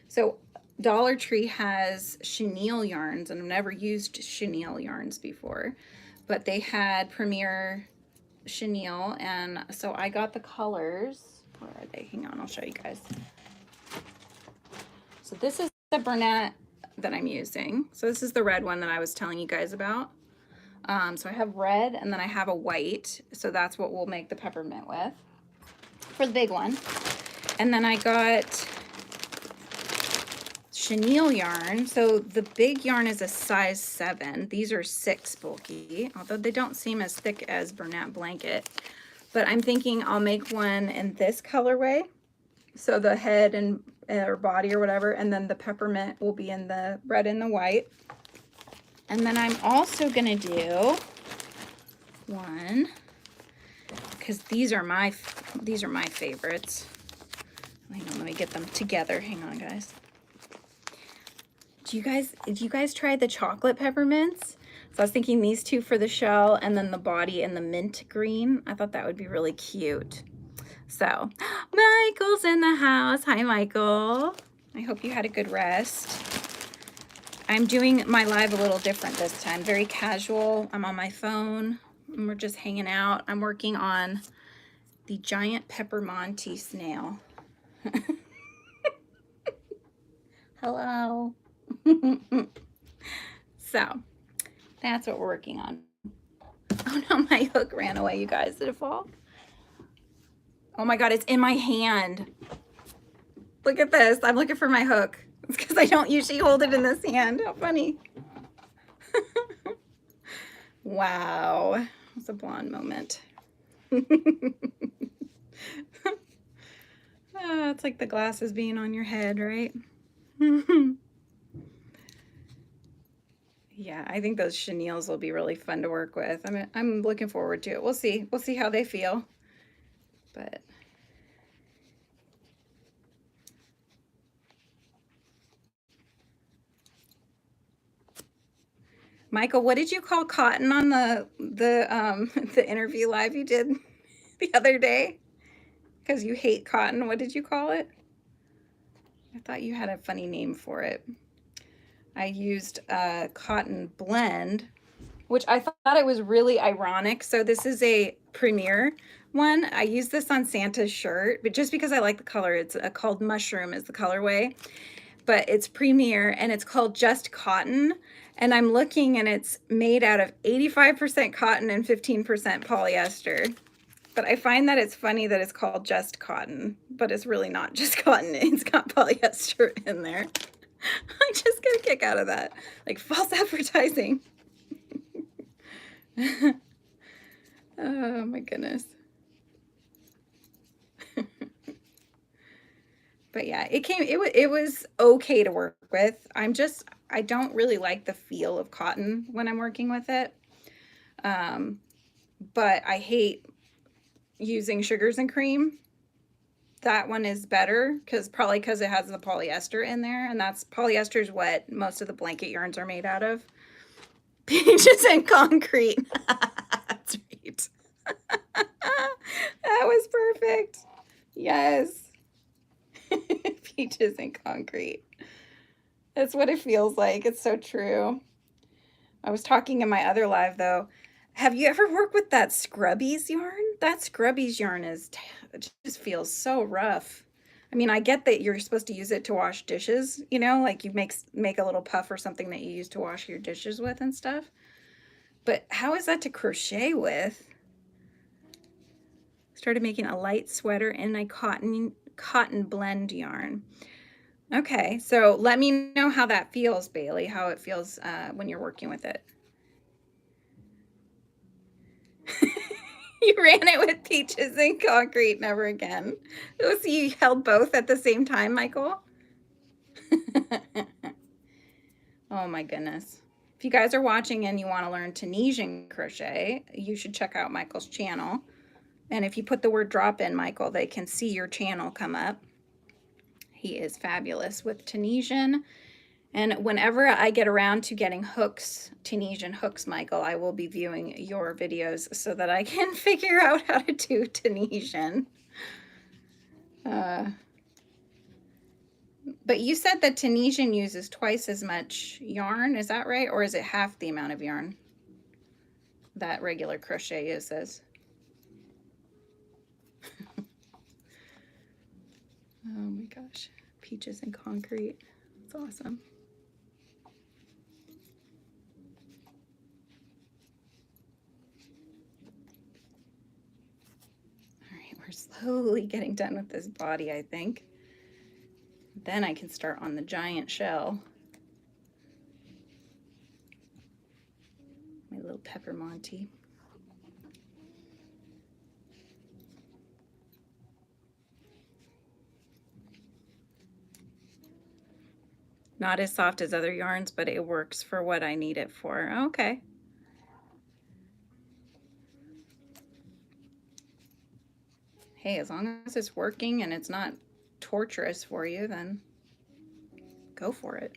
So Dollar Tree has chenille yarns, and I've never used chenille yarns before, but they had Premier chenille, and so I got the colors. Where are they? Hang on, I'll show you guys. So this is the Bernat that I'm using. So this is the red one that I was telling you guys about. So I have red, and then I have a white. So that's what we'll make the peppermint with for the big one. And then I got chenille yarn. So the big yarn is a size 7. These are 6 bulky, although they don't seem as thick as Bernat blanket. But I'm thinking I'll make one in this colorway. So the head and or body or whatever, and then the peppermint will be in the red and the white. And then I'm also gonna do one, because these are my favorites. Hang on, let me get them together. Hang on, guys. Did you guys try the chocolate peppermints? So I was thinking these two for the shell, and then the body in the mint green. I thought that would be really cute. So Michael's in the house. Hi, Michael. I hope you had a good rest. I'm doing my live a little different this time. Very casual. I'm on my phone and we're just hanging out. I'm working on the Giant Peppermonty Snail. Hello. So that's what we're working on. Oh no, my hook ran away, you guys. Did it fall? Oh my God, it's in my hand. Look at this. I'm looking for my hook. It's because I don't usually hold it in this hand. How funny. Wow. It's a blonde moment. It's like the glasses being on your head, right? Yeah, I think those chenilles will be really fun to work with. I'm looking forward to it. We'll see. We'll see how they feel. But Michael, what did you call cotton on the interview live you did the other day? Because you hate cotton. What did you call it? I thought you had a funny name for it. I used a cotton blend, which I thought it was really ironic. So this is a Premier one. I used this on Santa's shirt, but just because I like the color, it's called Mushroom is the colorway, but it's Premier and it's called Just Cotton. And I'm looking and it's made out of 85% cotton and 15% polyester. But I find that it's funny that it's called Just Cotton, but it's really not just cotton. It's got polyester in there. I just get a kick out of that. Like false advertising. Oh my goodness. But yeah, it was okay to work with. I don't really like the feel of cotton when I'm working with it. But I hate using sugars and cream. That one is better probably because it has the polyester in there, and polyester is what most of the blanket yarns are made out of. Peaches and concrete. That's right. That was perfect. Yes. Peaches and concrete. That's what it feels like. It's so true. I was talking in my other live though. Have you ever worked with that Scrubbies yarn? That Scrubbies yarn it just feels so rough. I mean, I get that you're supposed to use it to wash dishes, you know, like you make a little puff or something that you use to wash your dishes with and stuff. But how is that to crochet with? Started making a light sweater in a cotton blend yarn. Okay, so let me know how that feels, Bailey, how it feels when you're working with it. You ran it with peaches and concrete, never again. Oh, so you held both at the same time, Michael? Oh my goodness. If you guys are watching and you want to learn Tunisian crochet, you should check out Michael's channel. And if you put the word drop in, Michael, they can see your channel come up. He is fabulous with Tunisian. And whenever I get around to getting hooks, Tunisian hooks, Michael, I will be viewing your videos so that I can figure out how to do Tunisian. But you said that Tunisian uses twice as much yarn, is that right? Or is it half the amount of yarn that regular crochet uses? Oh my gosh, peaches and concrete. That's awesome. All right, we're slowly getting done with this body, I think. Then I can start on the giant shell. My little Peppermonty. Not as soft as other yarns, but it works for what I need it for. Okay. Hey, as long as it's working and it's not torturous for you, then go for it.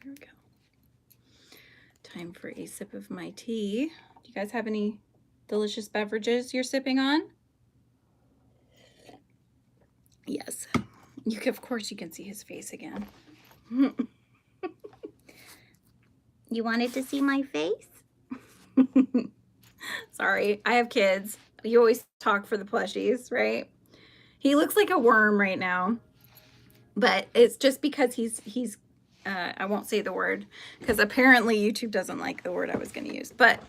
There we go. Time for a sip of my tea. Do you guys have any delicious beverages you're sipping on? Yes. You can, of course, you can see his face again. You wanted to see my face? Sorry, I have kids. You always talk for the plushies, right? He looks like a worm right now, but it's just because he's I won't say the word because apparently YouTube doesn't like the word I was going to use. But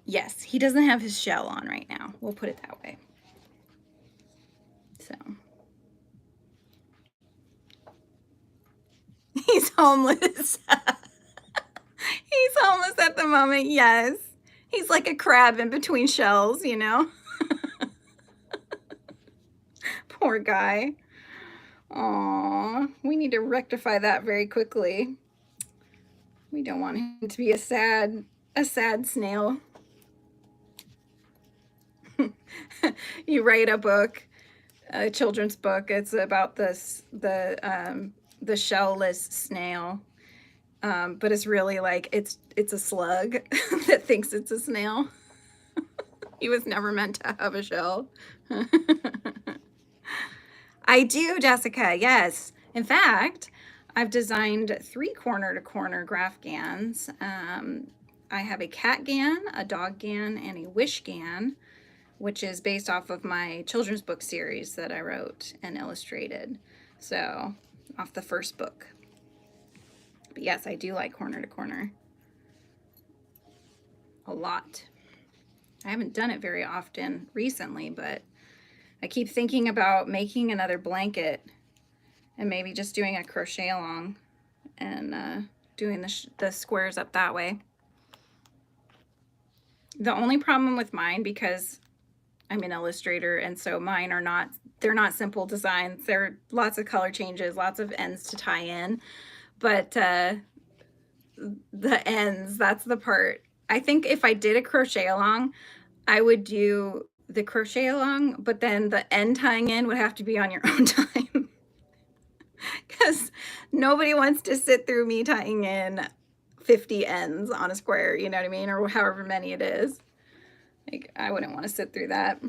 yes, he doesn't have his shell on right now. We'll put it that way. So he's homeless. He's homeless at the moment. Yes, he's like a crab in between shells, you know. Poor guy. Aw, we need to rectify that very quickly. We don't want him to be a sad snail. You write a book, a children's book. It's about the shellless snail, but it's really like it's a slug that thinks it's a snail. He was never meant to have a shell. I do, Jessica, yes. In fact, I've designed 3 corner-to-corner graph gans. I have a cat gan, a dog gan, and a wish gan, which is based off of my children's book series that I wrote and illustrated. So, off the first book. But yes, I do like corner-to-corner. A lot. I haven't done it very often recently, but I keep thinking about making another blanket and maybe just doing a crochet along and doing the squares up that way. The only problem with mine, because I'm an illustrator and so mine are not, they're not simple designs. There are lots of color changes, lots of ends to tie in, but the ends, that's the part. I think if I did a crochet along, I would do the crochet along, but then the end tying in would have to be on your own time because nobody wants to sit through me tying in 50 ends on a square, you know what I mean, or however many it is. Like, I wouldn't want to sit through that.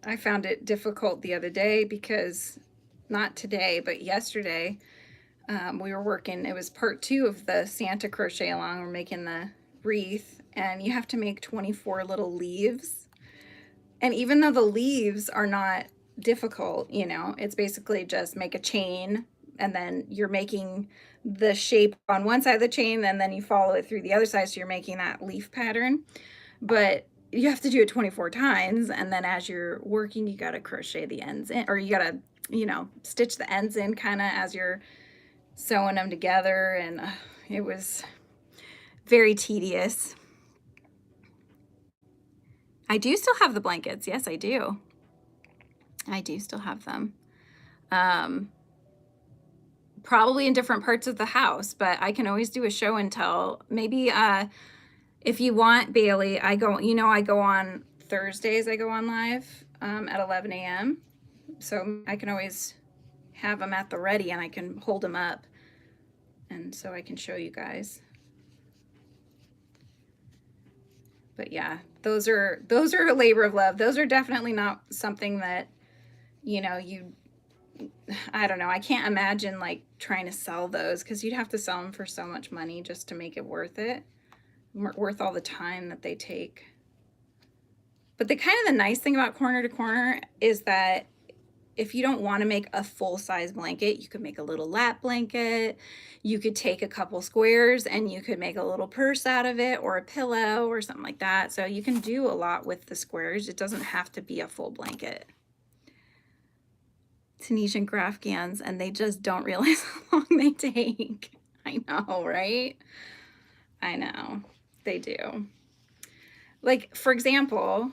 I found it difficult the other day because, not today, but yesterday, we were working, it was part 2 of the Santa crochet along. We're making the wreath, and you have to make 24 little leaves. And even though the leaves are not difficult, you know, it's basically just make a chain and then you're making the shape on one side of the chain and then you follow it through the other side, so you're making that leaf pattern. But you have to do it 24 times, and then as you're working, you got to crochet the ends in, or you got to, you know, stitch the ends in kind of as you're sewing them together, and it was very tedious. I do still have the blankets. Yes, I do. I do still have them. Probably in different parts of the house, but I can always do a show and tell. Maybe if you want, Bailey, I go on Thursdays, I go on live at 11 a.m. So I can always have them at the ready and I can hold them up. And so I can show you guys. But yeah, those are a labor of love. Those are definitely not something that, you know, I don't know. I can't imagine like trying to sell those because you'd have to sell them for so much money just to make it worth it, worth all the time that they take. But the nice thing about corner to corner is that if you don't want to make a full-size blanket, you could make a little lap blanket. You could take a couple squares and you could make a little purse out of it or a pillow or something like that. So you can do a lot with the squares. It doesn't have to be a full blanket. Tunisian Grafgans, and they just don't realize how long they take. I know, right? I know, they do. Like, for example,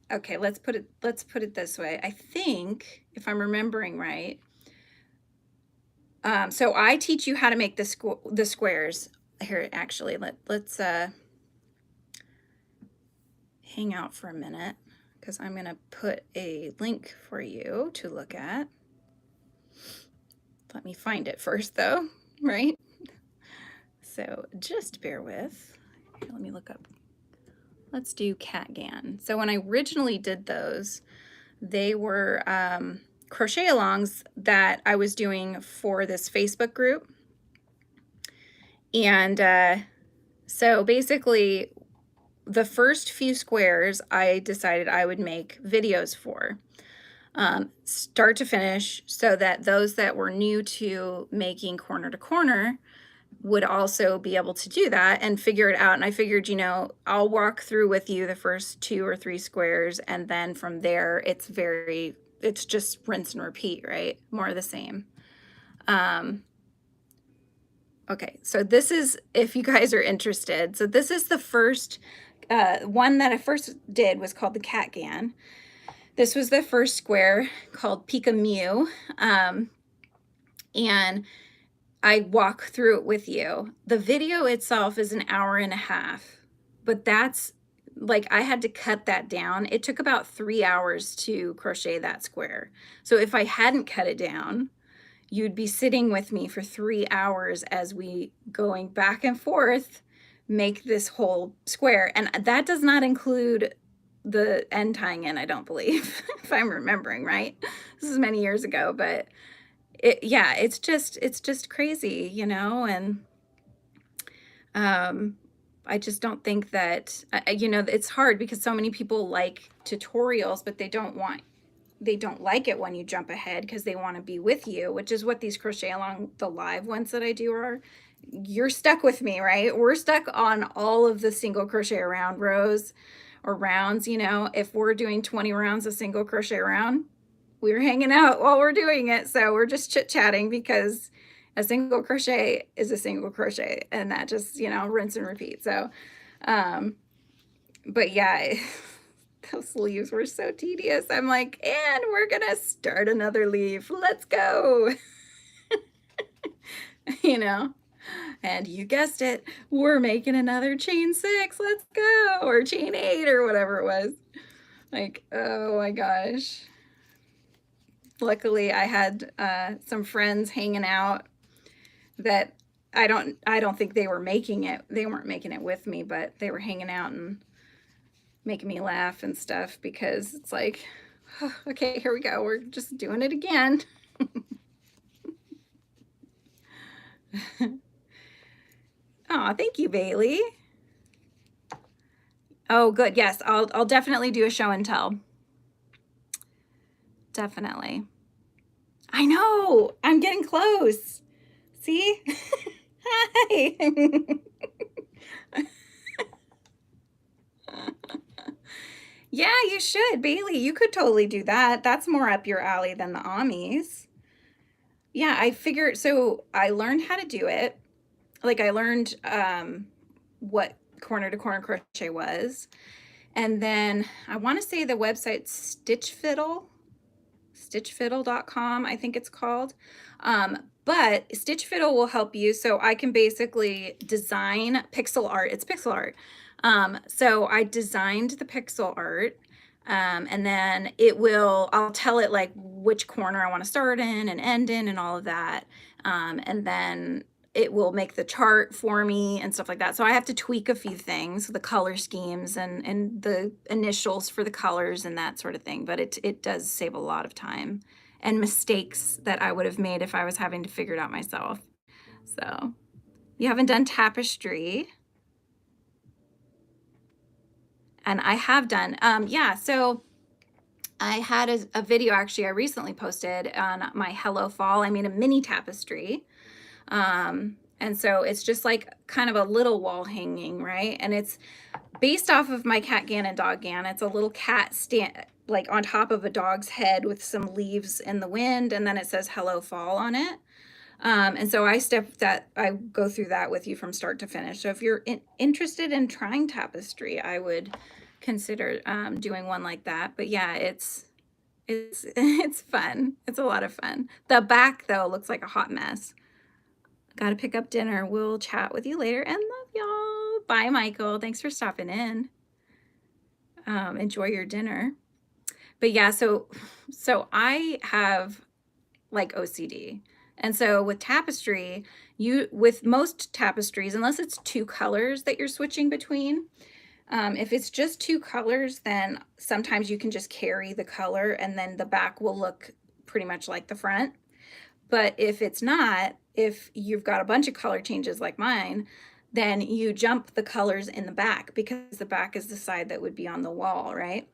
okay, let's put it this way. I think, if I'm remembering right, so I teach you how to make the squares. Here, actually, let's hang out for a minute because I'm gonna put a link for you to look at. Let me find it first, though, right? So just bear with. Here, let me look up. Let's do Catgan. So when I originally did those, they were crochet alongs that I was doing for this Facebook group. And so basically, the first few squares I decided I would make videos for, start to finish, so that those that were new to making corner to corner would also be able to do that and figure it out. And I figured, you know, I'll walk through with you the first 2 or 3 squares, and then from there it's just rinse and repeat, right? More of the same. Okay, so this is, if you guys are interested, so this is the first one that I first did was called the Catgan. This was the first square called Pika Mew. And I walk through it with you. The video itself is an hour and a half, but that's like, I had to cut that down. It took about 3 hours to crochet that square. So if I hadn't cut it down, you'd be sitting with me for 3 hours as we going back and forth make this whole square. And that does not include the end tying in, I don't believe, if I'm remembering right. This is many years ago, but yeah, it's just crazy, you know. And I just don't think that, you know, it's hard because so many people like tutorials, but they don't like it when you jump ahead because they want to be with you, which is what these crochet along the live ones that I do are. You're stuck with me, right? We're stuck on all of the single crochet around rows or rounds. You know, if we're doing 20 rounds of single crochet around, we're hanging out while we're doing it. So we're just chit-chatting because a single crochet is a single crochet, and that just, you know, rinse and repeat. So but yeah, those leaves were so tedious. I'm like, and we're gonna start another leaf, let's go. You know, and you guessed it, we're making another chain 6, let's go, or chain 8 or whatever it was. Like, oh my gosh. Luckily I had some friends hanging out that I don't think they were making it. They weren't making it with me, but they were hanging out and making me laugh and stuff, because it's like, oh, okay, here we go, we're just doing it again. Oh, thank you, Bailey. Oh, good. Yes, I'll definitely do a show and tell. Definitely. I know. I'm getting close. See? Hi. Yeah, you should, Bailey. You could totally do that. That's more up your alley than the Amis. Yeah, I figured, so I learned how to do it. Like, I learned what corner to corner crochet was, And then I want to say the website stitchfiddle.com, I think it's called. But Stitch Fiddle will help you. So I can basically design pixel art. It's pixel art. So I designed the pixel art. And then I'll tell it like which corner I want to start in and end in and all of that. And then it will make the chart for me and stuff like that. So I have to tweak a few things, the color schemes and the initials for the colors and that sort of thing. But it does save a lot of time and mistakes that I would have made if I was having to figure it out myself. So you haven't done tapestry. And I have done, yeah, so I had a video actually I recently posted on my Hello Fall. I made a mini tapestry. And so it's just like kind of a little wall hanging, right? And it's based off of my cat Gan and dog Gan. It's a little cat like on top of a dog's head with some leaves in the wind, and then it says Hello Fall on it. And so I go through that with you from start to finish. So if you're interested in trying tapestry, I would consider doing one like that. But yeah, it's fun. It's a lot of fun. The back though looks like a hot mess. Got to pick up dinner. We'll chat with you later and love y'all. Bye, Michael. Thanks for stopping in. Enjoy your dinner. But yeah, so I have like OCD. And so with tapestry, with most tapestries, unless it's two colors that you're switching between, if it's just two colors, then sometimes you can just carry the color and then the back will look pretty much like the front. But if it's not, if you've got a bunch of color changes like mine, then you jump the colors in the back because the back is the side that would be on the wall, right?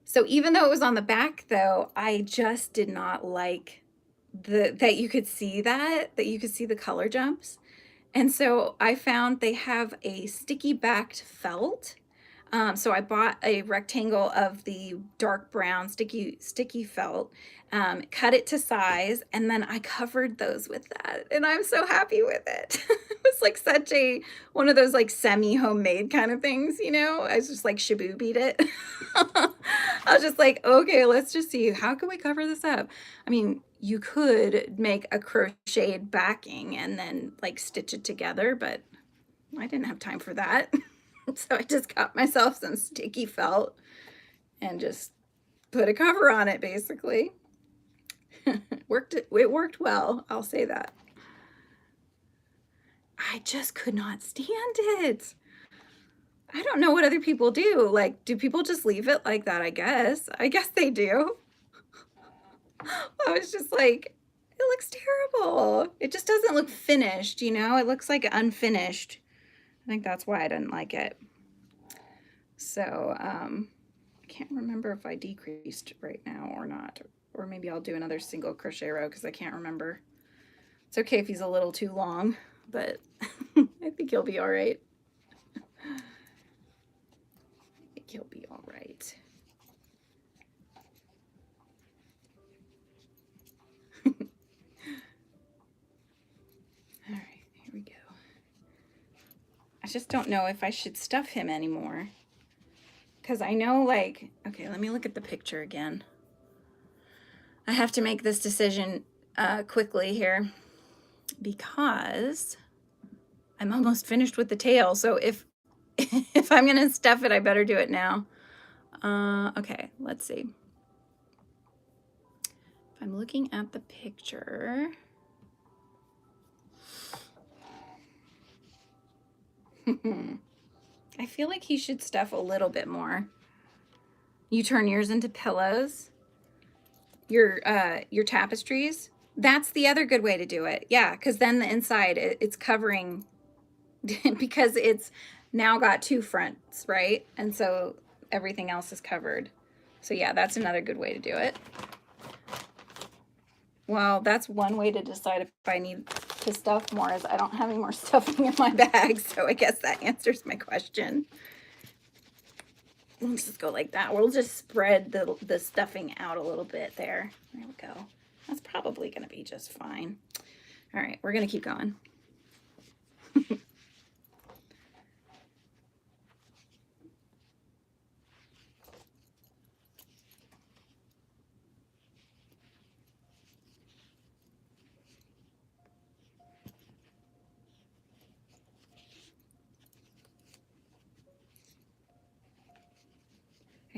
So even though it was on the back though, I just did not like that you could see that you could see the color jumps. And so I found they have a sticky backed felt. So I bought a rectangle of the dark brown sticky felt, cut it to size, and then I covered those with that. And I'm so happy with it. It was like one of those like semi-homemade kind of things, you know? I was just like shaboobied it. I was just like, okay, let's just see, how can we cover this up? I mean, you could make a crocheted backing and then like stitch it together, but I didn't have time for that. So I just got myself some sticky felt and just put a cover on it, basically. It worked well, I'll say that. I just could not stand it. I don't know what other people do. Like, do people just leave it like that? I guess they do. I was just like, it looks terrible. It just doesn't look finished, you know? It looks like unfinished. I think that's why I didn't like it. So I can't remember if I decreased right now or not, or maybe I'll do another single crochet row because I can't remember. It's okay if he's a little too long, but I think he'll be all right. I think he'll be all right. All right, here we go. I just don't know if I should stuff him anymore. Because I know, like, okay, let me look at the picture again. I have to make this decision quickly here because I'm almost finished with the tail. So if I'm going to stuff it, I better do it now. Okay, let's see. If I'm looking at the picture. I feel like he should stuff a little bit more. You turn yours into pillows. Your tapestries. That's the other good way to do it. Yeah, because then the inside it's covering because it's now got two fronts, right? And so everything else is covered. So yeah, that's another good way to do it. Well, that's one way to decide if I need to stuff more is I don't have any more stuffing in my bag. So I guess that answers my question. Let's just go like that. We'll just spread the stuffing out a little bit there. There we go. That's probably going to be just fine. All right, we're going to keep going.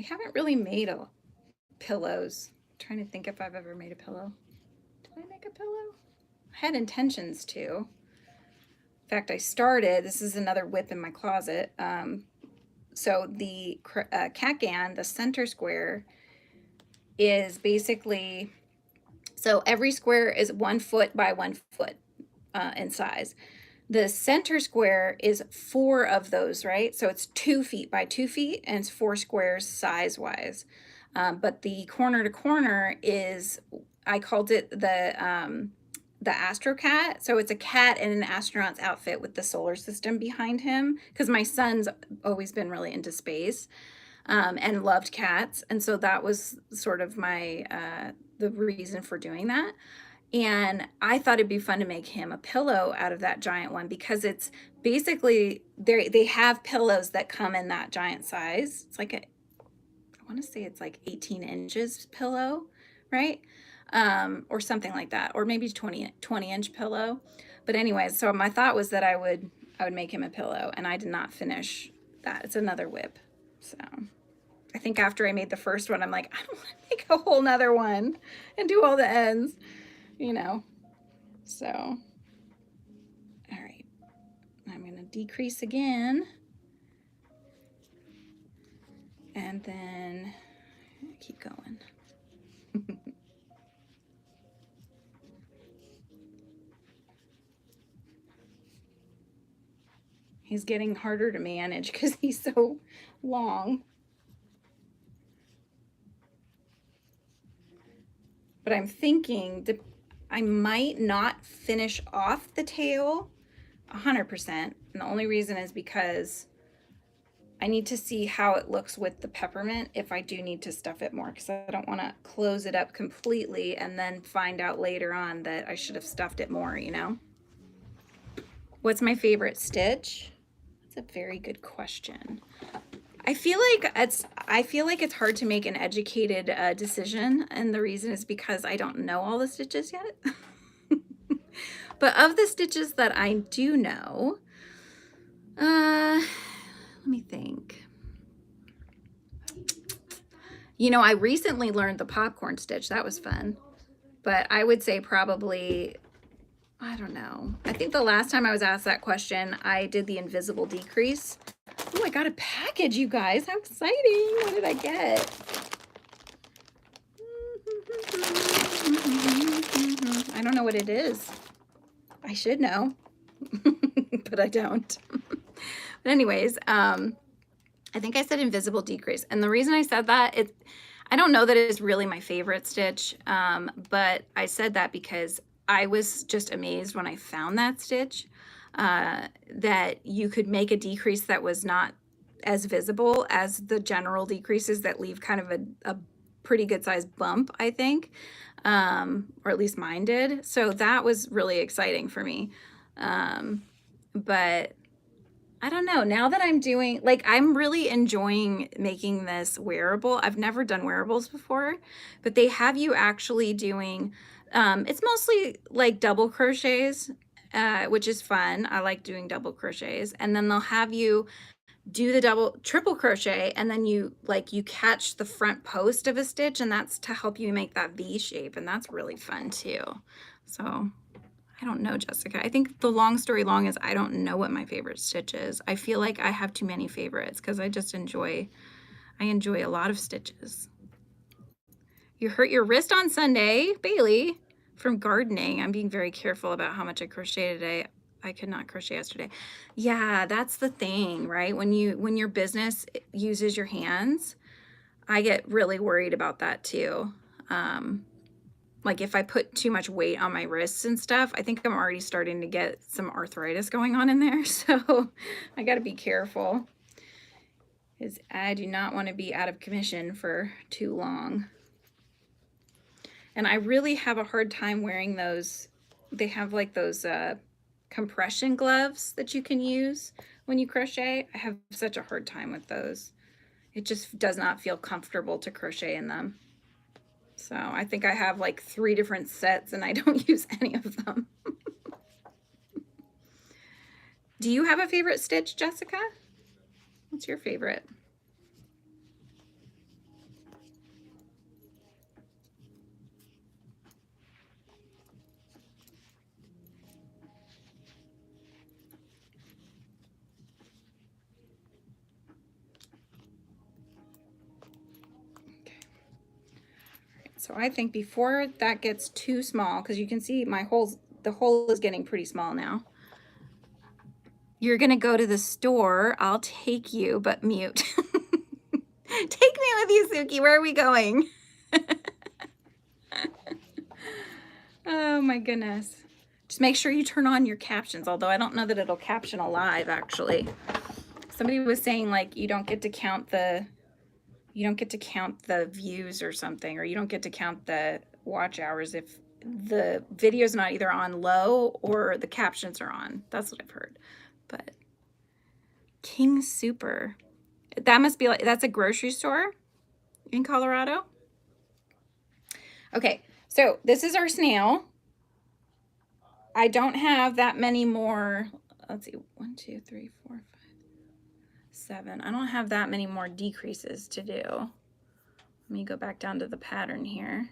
haven't really made pillows. I'm trying to think if I've ever made a pillow. Did I make a pillow? I had intentions to. In fact, I started, this is another whip in my closet. So the Catgan, the center square, is basically, so every square is 1 foot by 1 foot in size. The center square is 4 of those, right? So it's 2 feet by 2 feet, and it's 4 squares size-wise. But the corner to corner is, I called it the Astro Cat. So it's a cat in an astronaut's outfit with the solar system behind him, because my son's always been really into space and loved cats. And so that was sort of my the reason for doing that. And I thought it'd be fun to make him a pillow out of that giant one, because it's basically, they have pillows that come in that giant size. It's like I want to say it's like 18 inches pillow, right? Or something like that, or maybe 20-inch pillow. But anyways, so my thought was that I would make him a pillow, and I did not finish that. It's another whip. So I think after I made the first one, I'm like, I don't want to make a whole nother one and do all the ends, you know. So, all right, I'm going to decrease again, and then keep going. He's getting harder to manage because he's so long. But I'm thinking that I might not finish off the tail 100%. And the only reason is because I need to see how it looks with the peppermint if I do need to stuff it more, because I don't want to close it up completely and then find out later on that I should have stuffed it more, you know? What's my favorite stitch? That's a very good question. I feel like it's hard to make an educated decision, and the reason is because I don't know all the stitches yet. But of the stitches that I do know, let me think. You know, I recently learned the popcorn stitch. That was fun. But I would say probably, I don't know. I think the last time I was asked that question, I did the invisible decrease. Oh, I got a package, you guys. How exciting. What did I get? I don't know what it is. I should know, but I don't. But anyways, I think I said invisible decrease. And the reason I said that, I don't know that it is really my favorite stitch, but I said that because I was just amazed when I found that stitch, that you could make a decrease that was not as visible as the general decreases that leave kind of a pretty good sized bump, I think, or at least mine did. So that was really exciting for me. But I don't know, now that I'm doing, like, I'm really enjoying making this wearable. I've never done wearables before, but they have you actually doing, it's mostly like double crochets, which is fun. I like doing double crochets. And then they'll have you do the triple crochet, and then you catch the front post of a stitch, and that's to help you make that V shape. And that's really fun too. So I don't know, Jessica. I think the long story long is I don't know what my favorite stitch is. I feel like I have too many favorites because I enjoy a lot of stitches. You hurt your wrist on Sunday, Bailey, from gardening. I'm being very careful about how much I crochet today. I could not crochet yesterday. Yeah, that's the thing, right? When your business uses your hands, I get really worried about that too. Like if I put too much weight on my wrists and stuff, I think I'm already starting to get some arthritis going on in there. So I got to be careful, because I do not want to be out of commission for too long. And I really have a hard time wearing those. They have like those compression gloves that you can use when you crochet. I have such a hard time with those. It just does not feel comfortable to crochet in them. So I think I have like 3 different sets and I don't use any of them. Do you have a favorite stitch, Jessica? What's your favorite? So I think before that gets too small, because you can see the hole is getting pretty small now. You're gonna go to the store. I'll take you, but mute. Take me with you, Suki. Where are we going? Oh my goodness. Just make sure you turn on your captions, although I don't know that it'll caption alive actually. Somebody was saying like you don't get to count the views or something, or you don't get to count the watch hours if the video's not either on low or the captions are on. That's what I've heard. But King Super. That must be like, that's a grocery store in Colorado. Okay, so this is our snail. I don't have that many more. Let's see, 1, 2, 3, 4, 5, 7. I don't have that many more decreases to do. Let me go back down to the pattern here.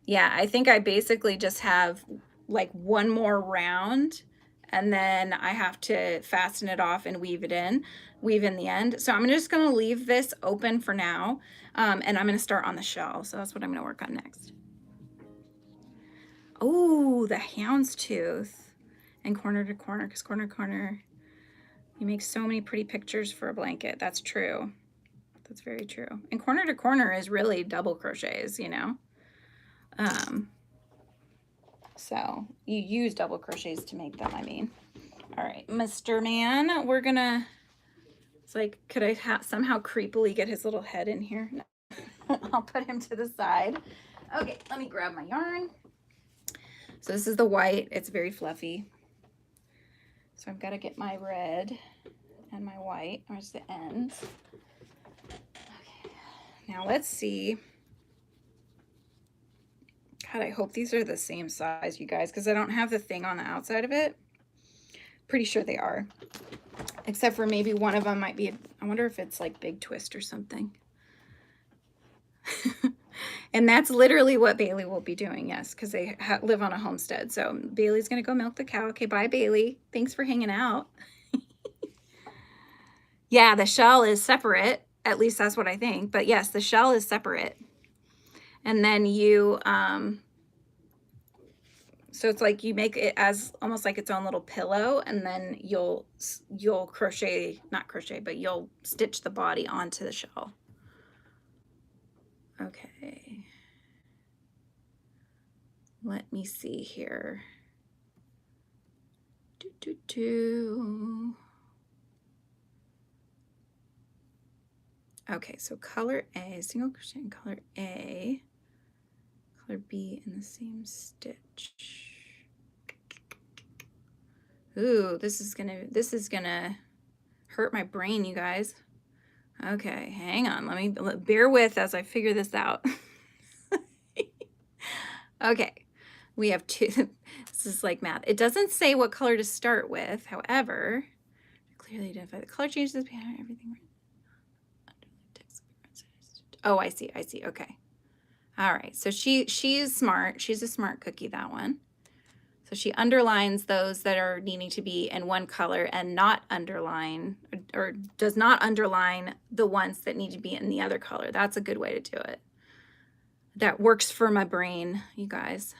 Yeah, I think I basically just have like one more round, and then I have to fasten it off and weave in the end. So I'm just gonna leave this open for now, and I'm gonna start on the shell. So that's what I'm gonna work on next. Oh, the houndstooth and corner to corner, because corner to corner, you make so many pretty pictures for a blanket. That's true. That's very true. And corner to corner is really double crochets, you know. So you use double crochets to make them, I mean. All right, Mr. Man, we're gonna, it's like, could I somehow creepily get his little head in here? No. I'll put him to the side. Okay, let me grab my yarn. So this is the white, it's very fluffy. So I've got to get my red and my white, where's the ends? Okay, now let's see. God, I hope these are the same size, you guys, because I don't have the thing on the outside of it. Pretty sure they are. Except for maybe one of them might be, I wonder if it's like Big Twist or something. And that's literally what Bailey will be doing, yes, because they live on a homestead. So Bailey's going to go milk the cow. Okay, bye, Bailey. Thanks for hanging out. Yeah, the shell is separate. At least that's what I think. But yes, the shell is separate. And then you, so it's like you make it as almost like its own little pillow, and then you'll crochet, not crochet, but you'll stitch the body onto the shell. Okay. Let me see here. Okay, so color A, single crochet in color A, color B in the same stitch. Ooh, this is gonna hurt my brain, you guys. Okay, hang on. Let me bear with as I figure this out. Okay, we have two. This is like math. It doesn't say what color to start with. However, clearly identify the color changes behind everything. Oh, I see. I see. Okay. All right. So she's smart. She's a smart cookie, that one. So she underlines those that are needing to be in one color and not underline, or does not underline the ones that need to be in the other color. That's a good way to do it. That works for my brain, you guys.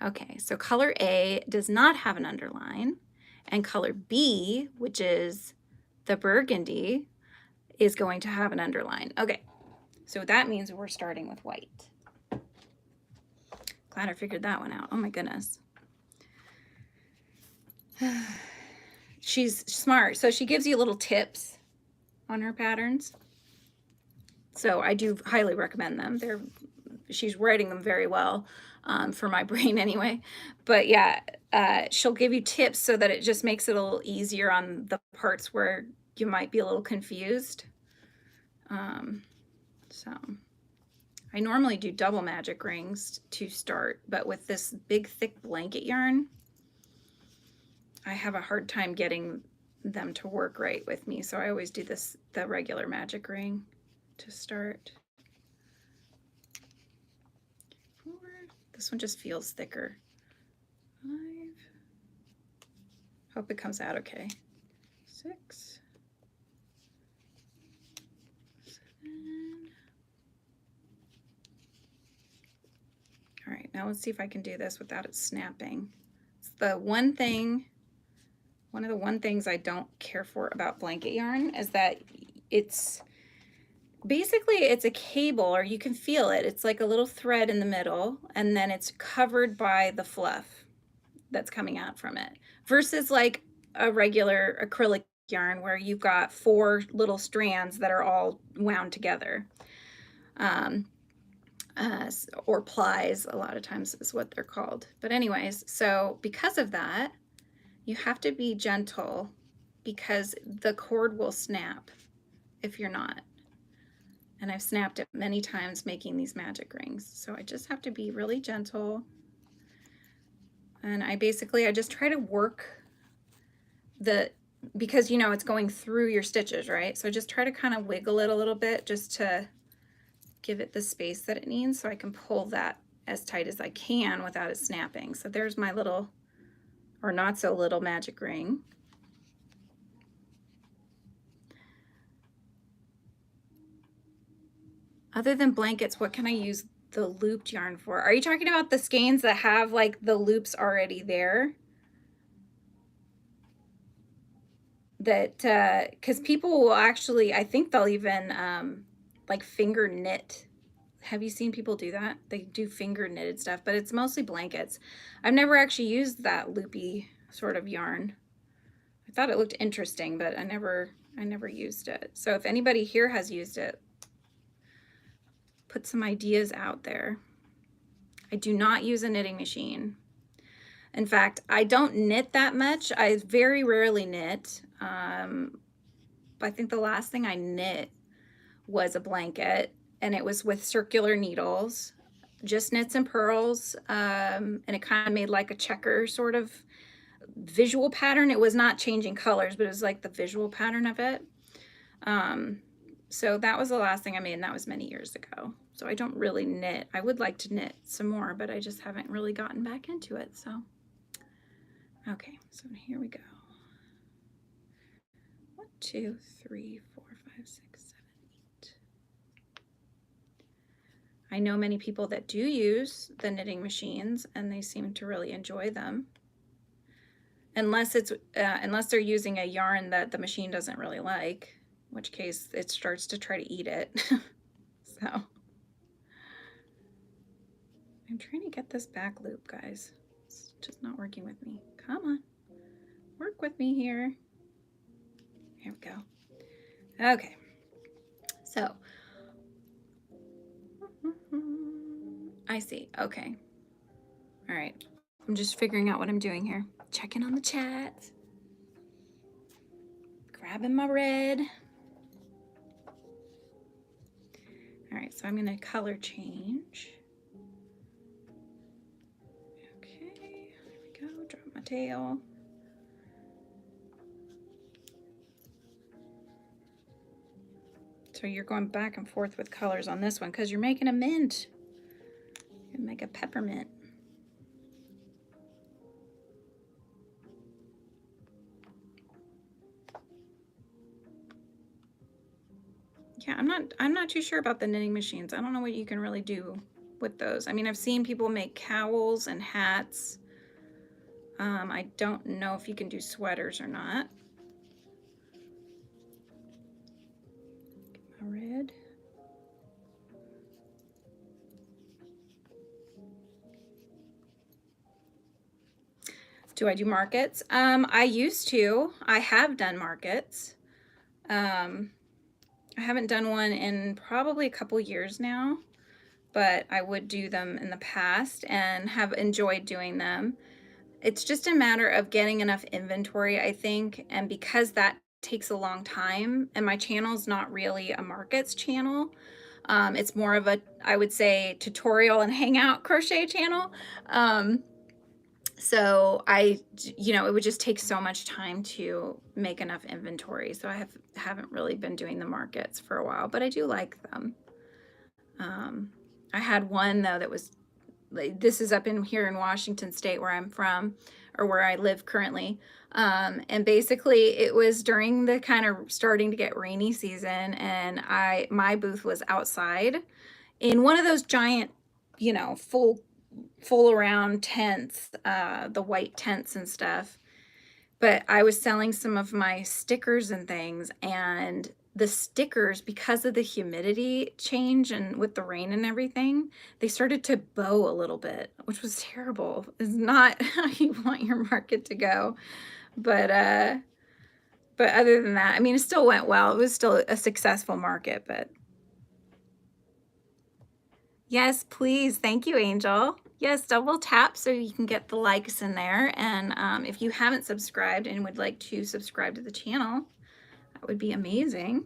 Okay, so color A does not have an underline, and color B, which is the burgundy, is going to have an underline. Okay, so that means we're starting with white. Glad I figured that one out. Oh my goodness. She's smart. So she gives you little tips on her patterns. So I do highly recommend them. She's writing them very well, for my brain anyway. But yeah, she'll give you tips so that it just makes it a little easier on the parts where you might be a little confused. So I normally do double magic rings to start, but with this big thick blanket yarn, I have a hard time getting them to work right with me. So I always do the regular magic ring to start. This one just feels thicker. 5. Hope it comes out okay. 6, 7. Now let's see if I can do this without it snapping. It's the one thing, one of the one things I don't care for about blanket yarn is that it's basically it's a cable, or you can feel it. It's like a little thread in the middle, and then it's covered by the fluff that's coming out from it, versus like a regular acrylic yarn where you've got 4 little strands that are all wound together. Or plies, a lot of times is what they're called. But anyways, so because of that, you have to be gentle because the cord will snap if you're not. And I've snapped it many times making these magic rings. So I just have to be really gentle. And I just try to work because you know it's going through your stitches, right? So I just try to kind of wiggle it a little bit just to give it the space that it needs so I can pull that as tight as I can without it snapping. So there's my little, or not so little, magic ring. Other than blankets, what can I use the looped yarn for? Are you talking about the skeins that have like the loops already there? That, because people will actually, I think they'll even like finger knit. Have you seen people do that? They do finger knitted stuff, but it's mostly blankets. I've never actually used that loopy sort of yarn. I thought it looked interesting, but I never used it. So if anybody here has used it, put some ideas out there. I do not use a knitting machine. In fact, I don't knit that much. I very rarely knit. I think the last thing I knit was a blanket, and it was with circular needles, just knits and purls, and it kind of made like a checker sort of visual pattern. It was not changing colors, but it was like the visual pattern of it. So that was the last thing I made, and that was many years ago. So I don't really knit. I would like to knit some more, but I just haven't really gotten back into it. So, okay, so here we go. 1, 2, 3, 4, 5, 6, 7, 8. I know many people that do use the knitting machines, and they seem to really enjoy them. Unless they're using a yarn that the machine doesn't really like, in which case it starts to try to eat it. So I'm trying to get this back loop, guys. It's just not working with me. Come on, work with me here. Here we go. Okay, so I see. Okay, all right, I'm just figuring out what I'm doing here. Checking on the chat, grabbing my red. All right, so I'm gonna color change. Okay, there we go, drop my tail. So you're going back and forth with colors on this one because you're making a mint. You're gonna make a peppermint. Yeah, I'm not too sure about the knitting machines. I don't know what you can really do with those. I mean, I've seen people make cowls and hats. I don't know if you can do sweaters or not. Get my red. Do I do markets? I used to. I have done markets. I haven't done one in probably a couple years now, but I would do them in the past and have enjoyed doing them. It's just a matter of getting enough inventory, I think, and because that takes a long time, and my channel's not really a markets channel. It's more of a, I would say, tutorial and hangout crochet channel. So it would just take so much time to make enough inventory. So I haven't really been doing the markets for a while, but I do like them. I had one though that was, this is up here in Washington State where I'm from, or where I live currently. And basically it was during the kind of starting to get rainy season, and my booth was outside in one of those giant, full full around tents, the white tents and stuff. But I was selling some of my stickers and things, and the stickers, because of the humidity change and with the rain and everything, they started to bow a little bit, which was terrible. It's not how you want your market to go. But other than that, I mean, it still went well. It was still a successful market, but yes, please. Thank you, Angel. Yes, double tap so you can get the likes in there. And if you haven't subscribed and would like to subscribe to the channel, that would be amazing.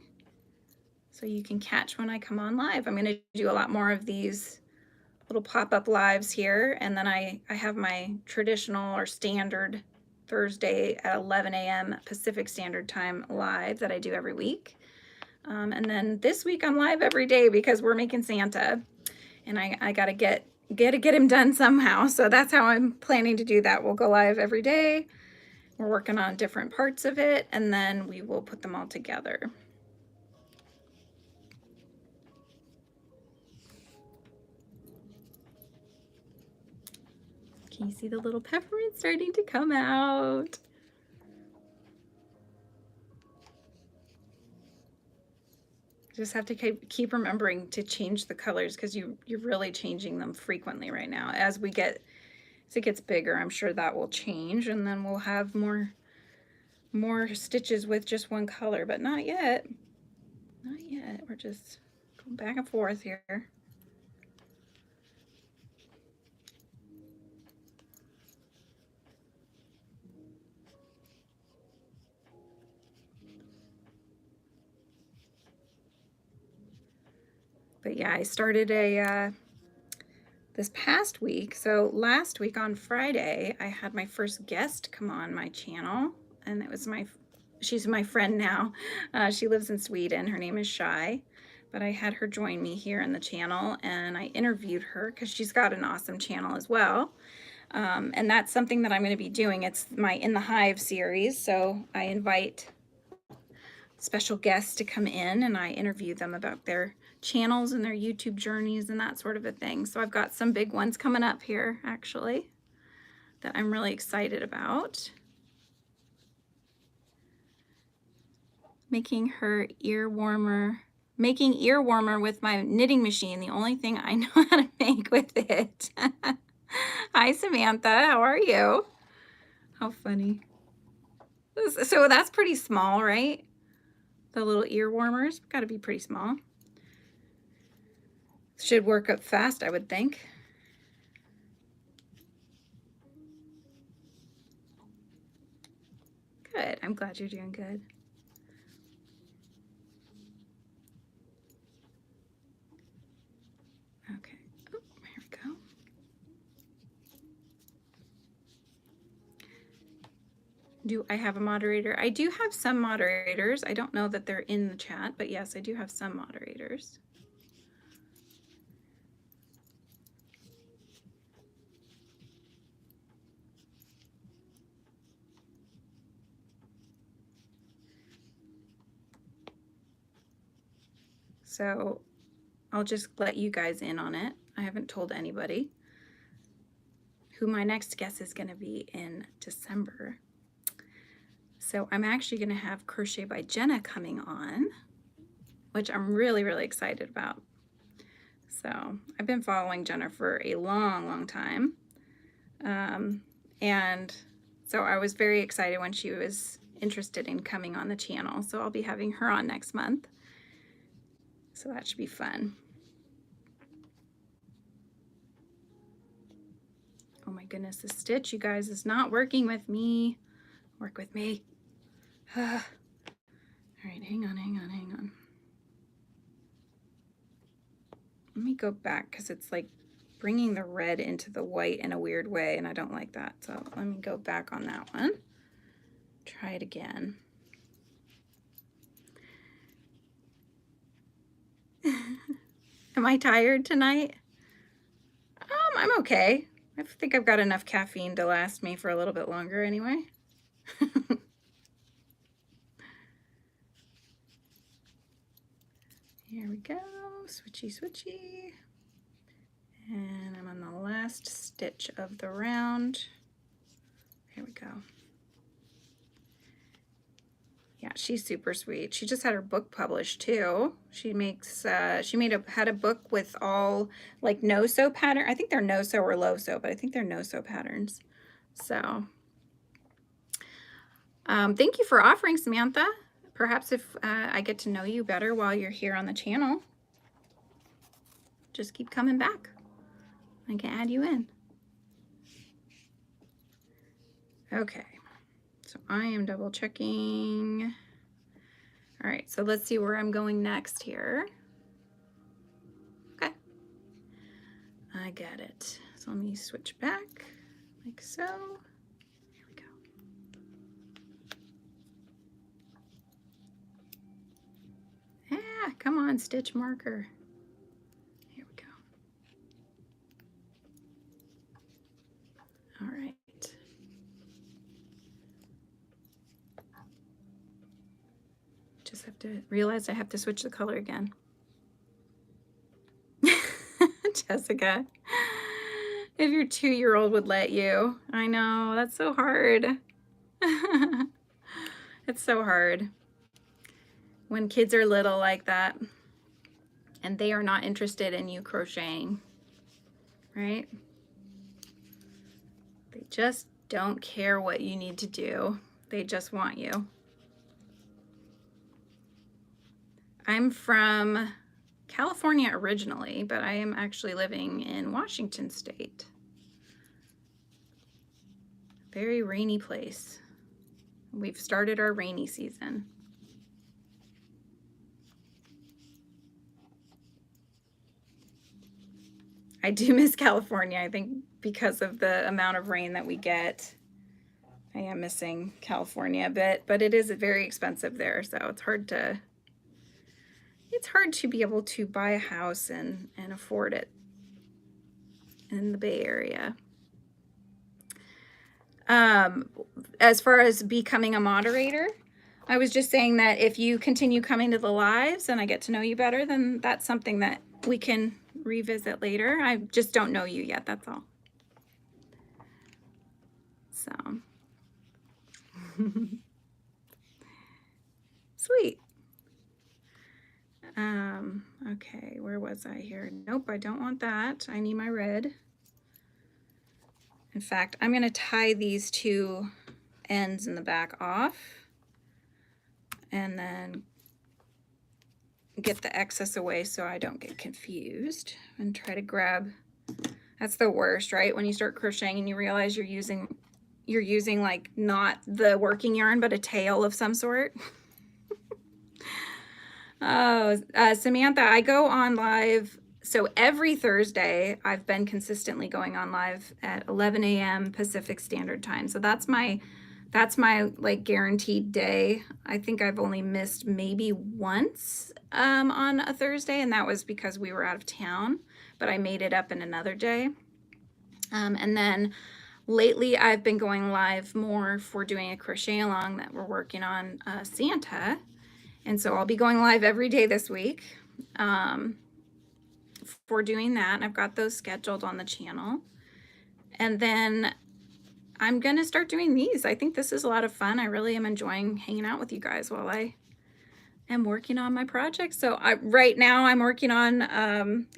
So you can catch when I come on live. I'm going to do a lot more of these little pop-up lives here. And then I have my traditional or standard Thursday at 11 a.m. Pacific Standard Time live that I do every week. And then this week I'm live every day because we're making Santa. And I got to get him done somehow. So that's how I'm planning to do that. We'll go live every day. We're working on different parts of it, and then we will put them all together. Can you see the little peppermint starting to come out? Just have to keep remembering to change the colors because you're really changing them frequently right now. As it gets bigger, I'm sure that will change, and then we'll have more stitches with just one color, but not yet. Not yet. We're just going back and forth here. But yeah, I started this past week. So last week on Friday, I had my first guest come on my channel, and it was she's my friend now. She lives in Sweden. Her name is Shy, but I had her join me here in the channel, and I interviewed her because she's got an awesome channel as well. And that's something that I'm going to be doing. It's my In the Hive series. So I invite special guests to come in and I interview them about their channels and their YouTube journeys and that sort of a thing. So I've got some big ones coming up here actually that I'm really excited about. Making ear warmer with my knitting machine, the only thing I know how to make with it. Hi Samantha, how are you? How funny. So that's pretty small, right? The little ear warmers got to be pretty small. Should work up fast, I would think. Good. I'm glad you're doing good. Okay. Oh, here we go. Do I have a moderator? I do have some moderators. I don't know that they're in the chat, but yes, I do have some moderators. So I'll just let you guys in on it. I haven't told anybody who my next guest is going to be in December. So I'm actually going to have Crochet by Jenna coming on, which I'm really, really excited about. So I've been following Jenna for a long, long time. And so I was very excited when she was interested in coming on the channel. So I'll be having her on next month. So that should be fun. Oh my goodness, the stitch, you guys, is not working with me. Work with me. All right, hang on. Let me go back because it's like bringing the red into the white in a weird way, and I don't like that. So let me go back on that one. Try it again. Am I tired tonight? I'm okay. I think I've got enough caffeine to last me for a little bit longer anyway. Here we go, switchy. And I'm on the last stitch of the round. Here we go. Yeah, she's super sweet. She just had her book published too. She makes, had a book with all like no-sew pattern. I think they're no-sew or low-sew, but I think they're no-sew patterns. So, thank you for offering, Samantha. Perhaps if I get to know you better while you're here on the channel, just keep coming back. I can add you in. Okay, so I am double checking. All right, so let's see where I'm going next here. Okay, I got it. So let me switch back like so. Here we go. Ah, come on, stitch marker. Here we go. All right. Just have to realize I have to switch the color again. Jessica, if your 2-year-old would let you. I know, that's so hard. It's so hard when kids are little like that and they are not interested in you crocheting, right? They just don't care what you need to do. They just want you. I'm from California originally, but I am actually living in Washington State. Very rainy place. We've started our rainy season. I do miss California, I think, because of the amount of rain that we get. I am missing California a bit, but it is very expensive there, so it's hard to be able to buy a house and afford it in the Bay Area. As far as becoming a moderator, I was just saying that if you continue coming to the lives and I get to know you better, then that's something that we can revisit later. I just don't know you yet, that's all. So, sweet. Okay, where was I here? Nope, I don't want that. I need my red. In fact, I'm going to tie these two ends in the back off and then get the excess away so I don't get confused and try to grab. That's the worst, right? When you start crocheting and you realize you're using like not the working yarn but a tail of some sort. Oh, Samantha, I go on live. So every Thursday, I've been consistently going on live at 11 a.m. Pacific Standard Time. So that's my like guaranteed day. I think I've only missed maybe once on a Thursday, and that was because we were out of town, but I made it up in another day. And then lately I've been going live more for doing a crochet along that we're working on Santa. And so I'll be going live every day this week for doing that. And I've got those scheduled on the channel. And then I'm going to start doing these. I think this is a lot of fun. I really am enjoying hanging out with you guys while I am working on my project. So right now I'm working on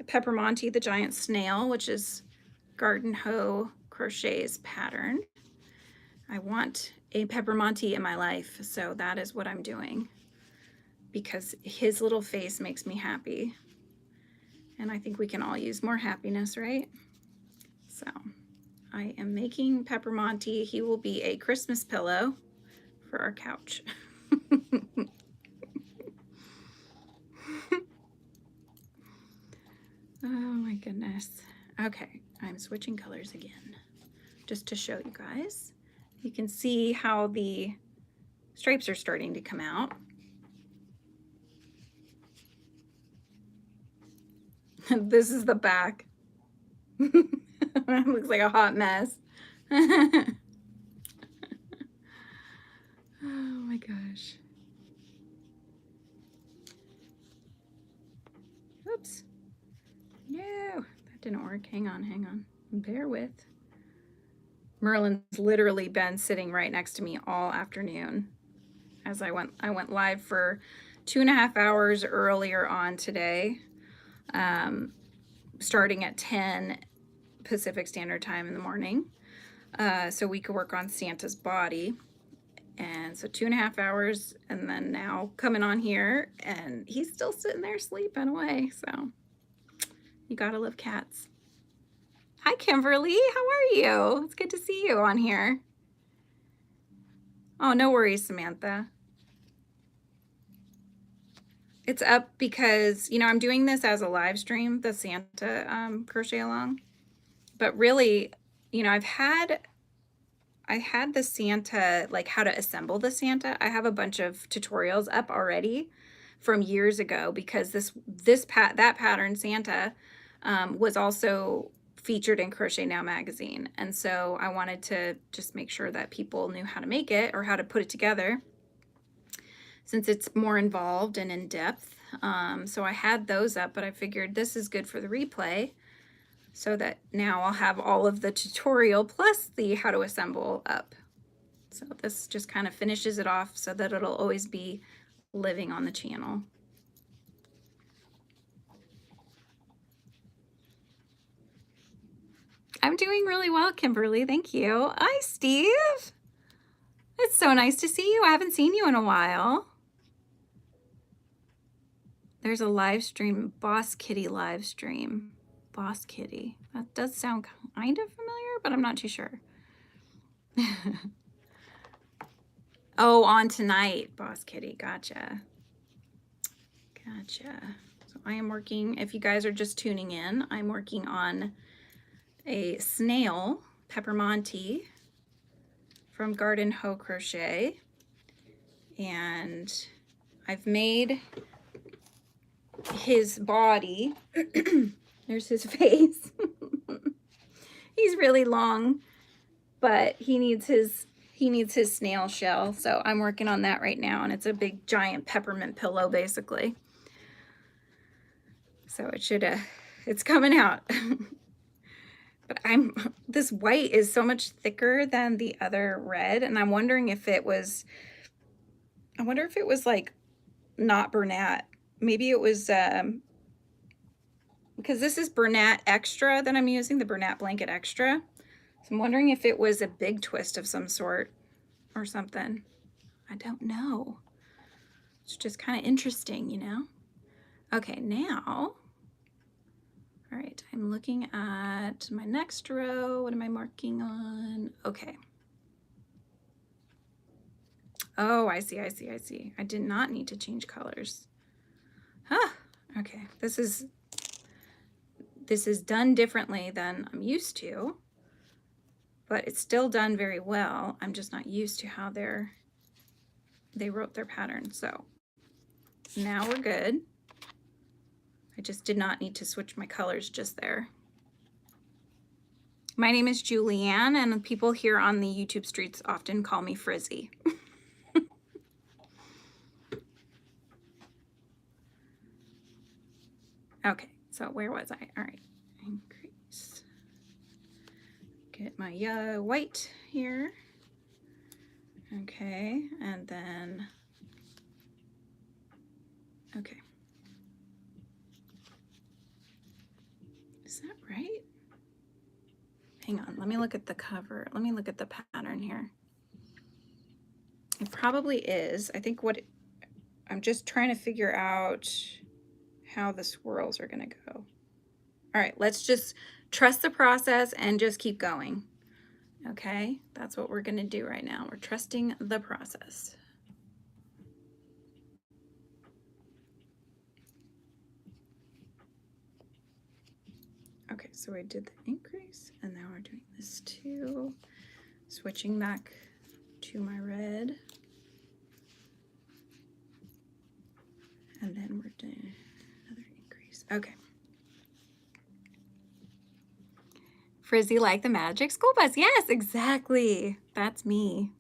Peppermonty, the Giant Snail, which is Garden Hoe Crochet's pattern. I want a Peppermonty in my life, so that is what I'm doing, because his little face makes me happy. And I think we can all use more happiness, right? So I am making Peppermonty. He will be a Christmas pillow for our couch. Oh my goodness. Okay, I'm switching colors again, just to show you guys. You can see how the stripes are starting to come out. This is the back. It looks like a hot mess. Oh my gosh. Oops. No, that didn't work. Hang on. Bear with. Merlin's literally been sitting right next to me all afternoon as I went live for 2.5 hours earlier on today, starting at 10 Pacific Standard Time in the morning, so we could work on Santa's body. And so 2.5 hours, and then now coming on here, and he's still sitting there sleeping away. So you gotta love cats. Hi, Kimberly. How are you? It's good to see you on here. Oh, no worries, Samantha. It's up because, you know, I'm doing this as a live stream, the Santa crochet along. But really, you know, I had the Santa, like how to assemble the Santa. I have a bunch of tutorials up already from years ago because that pattern Santa was also featured in Crochet Now magazine. And so I wanted to just make sure that people knew how to make it or how to put it together, since it's more involved and in depth. So I had those up, but I figured this is good for the replay, so that now I'll have all of the tutorial plus the how to assemble up. So this just kind of finishes it off so that it'll always be living on the channel. I'm doing really well, Kimberly. Thank you. Hi, Steve. It's so nice to see you. I haven't seen you in a while. There's a live stream, Boss Kitty live stream. Boss Kitty. That does sound kind of familiar, but I'm not too sure. Oh, on tonight, Boss Kitty. Gotcha. So I am working, if you guys are just tuning in, I'm working on a snail, Peppermonty, from Garden Hoe Crochet. And I've made his body. There's his face. He's really long, but he needs his snail shell. So I'm working on that right now, and it's a big giant peppermint pillow basically. So it's coming out. But this white is so much thicker than the other red, and I'm wondering if it was like not Bernat. Maybe it was because this is Bernat Extra that I'm using, the Bernat Blanket Extra. So I'm wondering if it was a big twist of some sort or something. I don't know. It's just kind of interesting, you know? Okay, now, all right, I'm looking at my next row. What am I marking on? Okay. Oh, I see. I did not need to change colors. Huh, okay. This is done differently than I'm used to, but it's still done very well. I'm just not used to how they wrote their pattern. So now we're good. I just did not need to switch my colors just there. My name is Julianne, and people here on the YouTube streets often call me Frizzy. Okay, so where was I? All right, increase. Get my white here. Okay, and then, okay. Is that right? Hang on, let me look at the cover. Let me look at the pattern here. It probably is. I think I'm just trying to figure out how the swirls are gonna go. All right, let's just trust the process and just keep going. Okay, that's what we're gonna do right now. We're trusting the process. Okay, so I did the increase, and now we're doing this too. Switching back to my red. And then we're doing another increase. Okay. Frizzy like the magic school bus. Yes, exactly. That's me.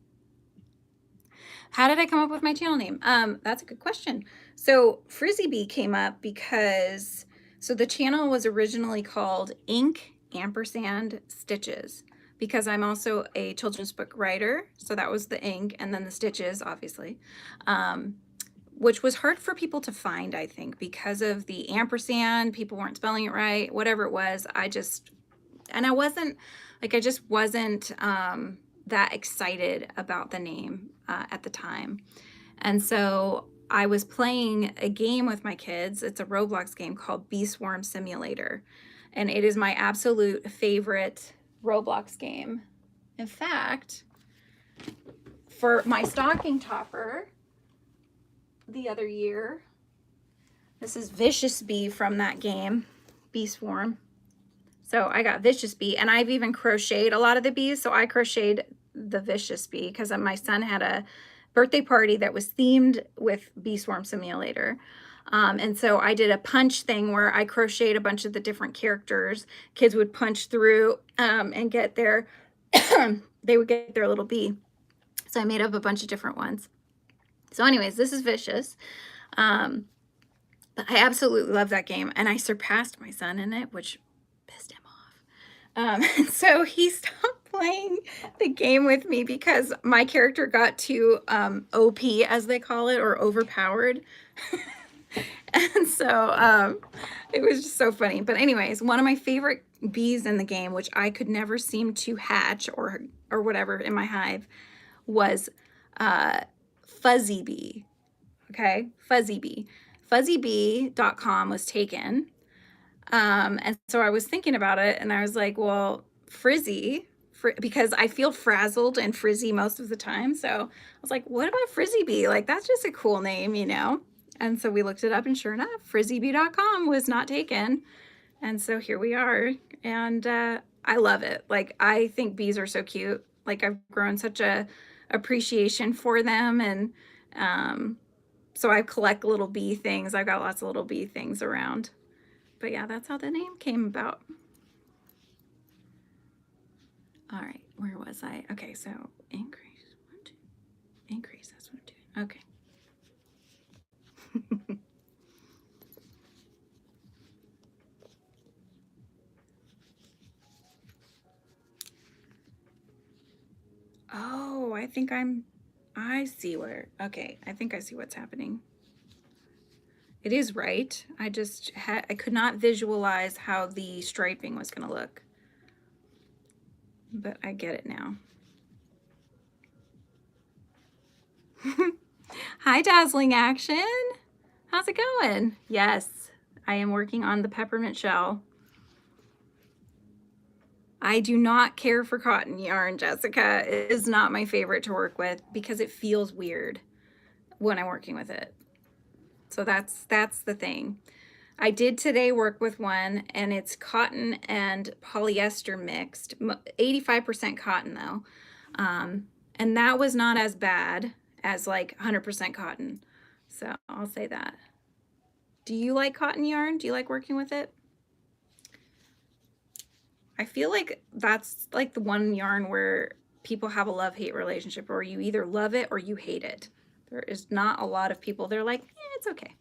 How did I come up with my channel name? That's a good question. So Frizzy Bee came up because So the channel was originally called Ink Ampersand Stitches because I'm also a children's book writer. So that was the ink and then the stitches, obviously, which was hard for people to find, I think, because of the ampersand. People weren't spelling it right, whatever it was. I just wasn't that excited about the name at the time. And so I was playing a game with my kids. It's a Roblox game called Bee Swarm Simulator. And it is my absolute favorite Roblox game. In fact, for my stocking topper the other year, this is Vicious Bee from that game, Bee Swarm. So I got Vicious Bee, and I've even crocheted a lot of the bees. So I crocheted the Vicious Bee because my son had a birthday party that was themed with Bee Swarm Simulator. And so I did a punch thing where I crocheted a bunch of the different characters. Kids would punch through and get their, they would get their little bee. So I made up a bunch of different ones. So anyways, this is Vicious. But I absolutely love that game, and I surpassed my son in it, which pissed him off. So he stopped playing the game with me because my character got too OP, as they call it, or overpowered. And so it was just so funny. But anyways, one of my favorite bees in the game, which I could never seem to hatch or whatever in my hive, was Fuzzy Bee. Okay, Fuzzy Bee. FuzzyBee.com was taken. And so I was thinking about it, and I was like, well, Frizzy, because I feel frazzled and frizzy most of the time. So I was like, what about Frizzy Bee? Like, that's just a cool name, you know? And so we looked it up, and sure enough, FrizzyBee.com was not taken. And so here we are. And I love it. Like, I think bees are so cute. Like, I've grown such a appreciation for them. And so I collect little bee things. I've got lots of little bee things around. But yeah, that's how the name came about. All right, where was I? Okay, so increase, increase, that's what I'm doing. Okay. Oh, I see where, okay, I think I see what's happening. It is right. I just I could not visualize how the striping was gonna look. But I get it now. Hi, Dazzling Action. How's it going? Yes, I am working on the peppermint shell. I do not care for cotton yarn, Jessica. It is not my favorite to work with because it feels weird when I'm working with it. So that's the thing. I did today work with one, and it's cotton and polyester mixed, 85% cotton though. And that was not as bad as like 100% cotton. So I'll say that. Do you like cotton yarn? Do you like working with it? I feel like that's like the one yarn where people have a love-hate relationship, or you either love it or you hate it. There is not a lot of people, they're like, it's okay.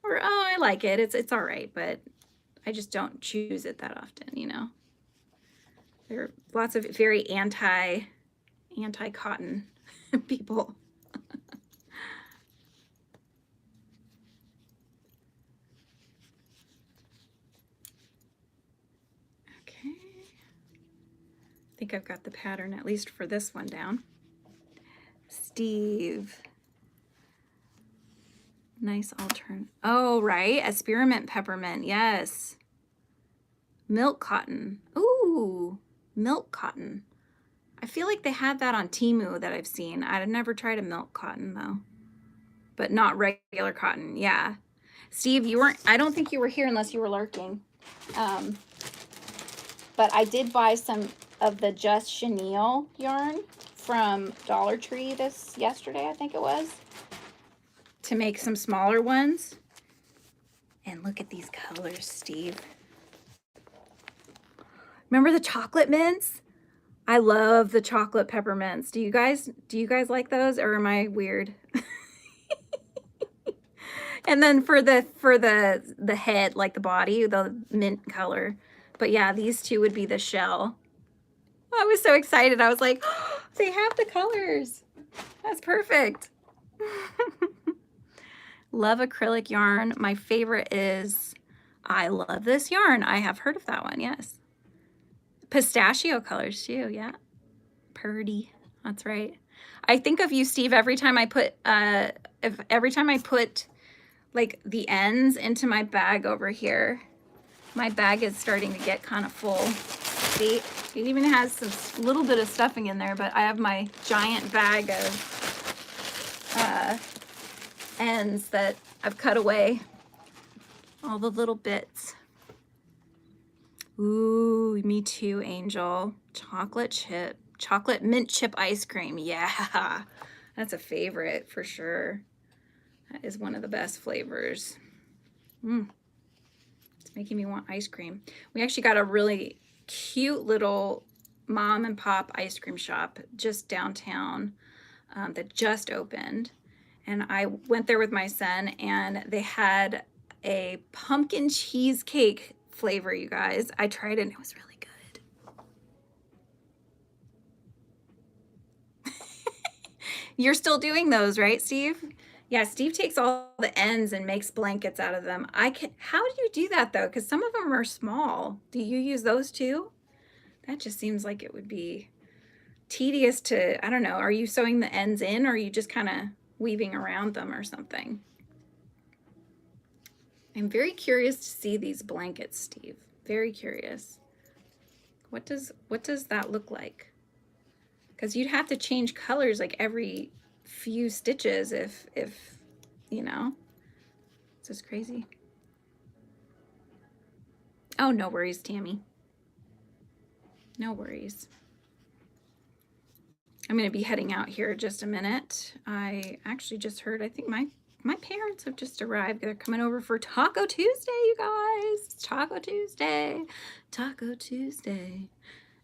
Or, oh, I like it. It's all right, but I just don't choose it that often, you know? There are lots of very anti-cotton people. Okay. I think I've got the pattern, at least for this one, down. Steve. Nice alternate. Oh, right. A spearmint peppermint. Yes. Milk cotton. Ooh, milk cotton. I feel like they had that on Temu that I've seen. I've never tried a milk cotton though, but not regular cotton. Yeah. Steve, you weren't, I don't think you were here unless you were lurking. But I did buy some of the Just Chenille yarn from Dollar Tree yesterday, I think it was, to make some smaller ones. And look at these colors, Steve. Remember the chocolate mints? I love the chocolate peppermints. Do you guys like those, or am I weird? And then for the head, like the body, the mint color. But yeah, these two would be the shell. I was so excited. I was like, oh, they have the colors. That's perfect. Love acrylic yarn. My favorite is, I love this yarn. I have heard of that one, yes. Pistachio colors too, yeah. Purdy, that's right. I think of you, Steve, every time I put, like the ends into my bag over here. My bag is starting to get kind of full. See, it even has some little bit of stuffing in there, but I have my giant bag of ends that I've cut away. All the little bits. Ooh, me too, Angel. Chocolate mint chip ice cream. Yeah, that's a favorite for sure. That is one of the best flavors. It's making me want ice cream. We actually got a really cute little mom and pop ice cream shop just downtown that just opened. And I went there with my son, and they had a pumpkin cheesecake flavor, you guys. I tried it and it was really good. You're still doing those, right, Steve? Yeah, Steve takes all the ends and makes blankets out of them. How do you do that though? Because some of them are small. Do you use those too? That just seems like it would be tedious to, I don't know, are you sewing the ends in, or are you just kind of weaving around them or something? I'm very curious to see these blankets, Steve. Very curious. What does that look like? Because you'd have to change colors like every few stitches if you know. This is crazy. Oh, no worries, Tammy. No worries. I'm going to be heading out here in just a minute. I actually just heard, I think my parents have just arrived. They're coming over for Taco Tuesday, you guys. It's Taco Tuesday. Taco Tuesday.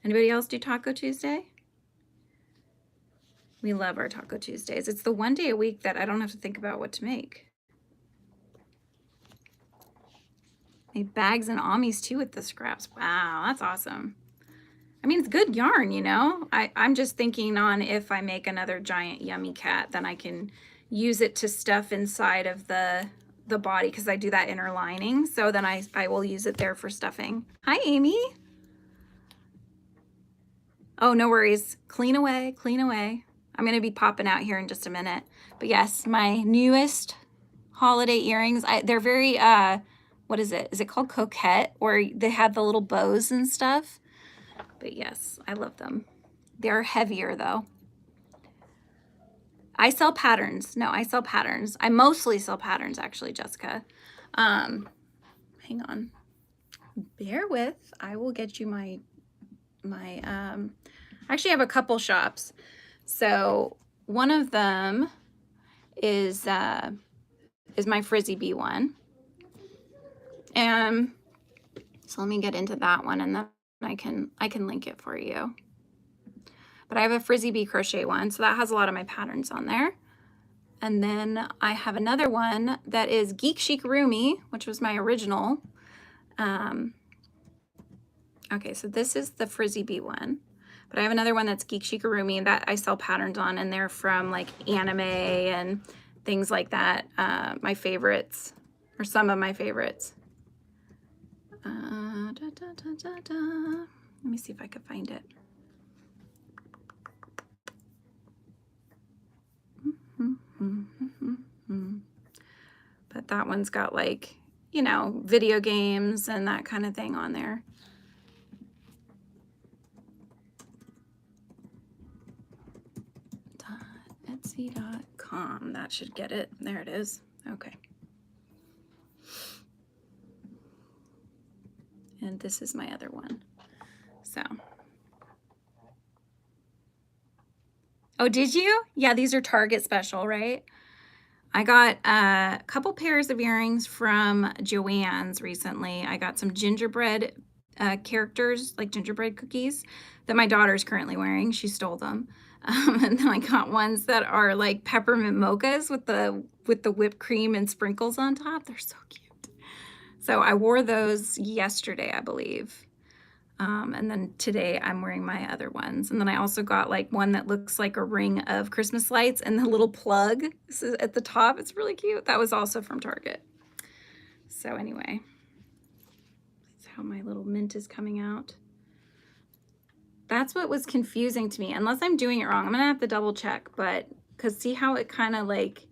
Anybody else do Taco Tuesday? We love our Taco Tuesdays. It's the one day a week that I don't have to think about what to make. Made bags and amis too with the scraps. Wow, that's awesome. I mean, it's good yarn, you know? I'm just thinking on if I make another giant yummy cat, then I can use it to stuff inside of the body, because I do that inner lining. So then I will use it there for stuffing. Hi, Amy. Oh, no worries. Clean away, clean away. I'm going to be popping out here in just a minute. But yes, my newest holiday earrings, they're very, what is it? Is it called coquette? Or they have the little bows and stuff. But yes, I love them. They're heavier though. I sell patterns. No, I sell patterns. I mostly sell patterns actually, Jessica. Hang on. Bear with. I will get you my I actually have a couple shops. So one of them is my Frizzy Bee one. And so let me get into that one, and then I can link it for you. But I have a Frizzy Bee crochet one, so that has a lot of my patterns on there. And then I have another one that is Geek Chic Roomy, which was my original. Okay, so this is the Frizzy Bee one. But I have another one that's Geek Chic Roomy that I sell patterns on, and they're from like anime and things like that. My favorites, or some of my favorites. Let me see if I can find it. But that one's got like, you know, video games and that kind of thing on there. Etsy.com. That should get it. There it is. Okay. And this is my other one. So. Oh, did you? Yeah, these are Target special, right? I got a couple pairs of earrings from Joann's recently. I got some gingerbread characters, like gingerbread cookies, that my daughter's currently wearing. She stole them. And then I got ones that are like peppermint mochas with the with the whipped cream and sprinkles on top. They're so cute. So I wore those yesterday, I believe. And then today I'm wearing my other ones. And then I also got like one that looks like a ring of Christmas lights and the little plug at the top. It's really cute. That was also from Target. So anyway, that's how my little mint is coming out. That's what was confusing to me. Unless I'm doing it wrong, I'm gonna have to double check, but because see how it kind of like,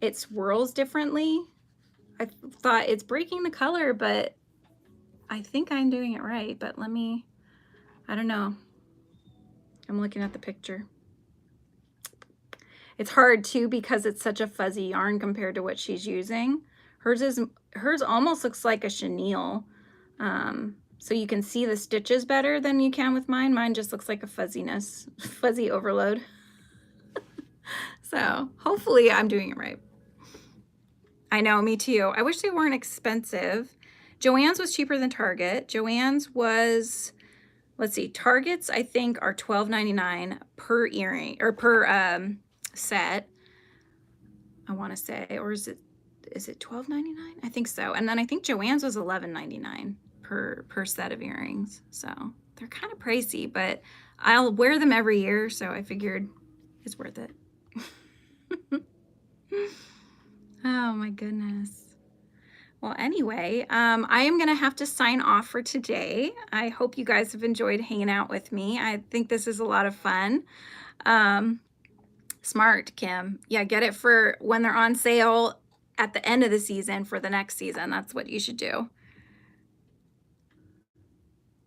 it swirls differently? I thought it's breaking the color, but I think I'm doing it right, but I don't know. I'm looking at the picture. It's hard too because it's such a fuzzy yarn compared to what she's using. Hers almost looks like a chenille. So you can see the stitches better than you can with mine. Mine just looks like a fuzzy overload. So hopefully I'm doing it right. I know, me too. I wish they weren't expensive. Joann's was cheaper than Target. Joann's was, let's see, Target's I think are $12.99 per earring or per set. I want to say, or is it $12.99? I think so. And then I think Joann's was $11.99 per set of earrings. So they're kind of pricey, but I'll wear them every year, so I figured it's worth it. Oh my goodness. Well, anyway, I am going to have to sign off for today. I hope you guys have enjoyed hanging out with me. I think this is a lot of fun. Smart, Kim. Yeah, get it for when they're on sale at the end of the season for the next season. That's what you should do.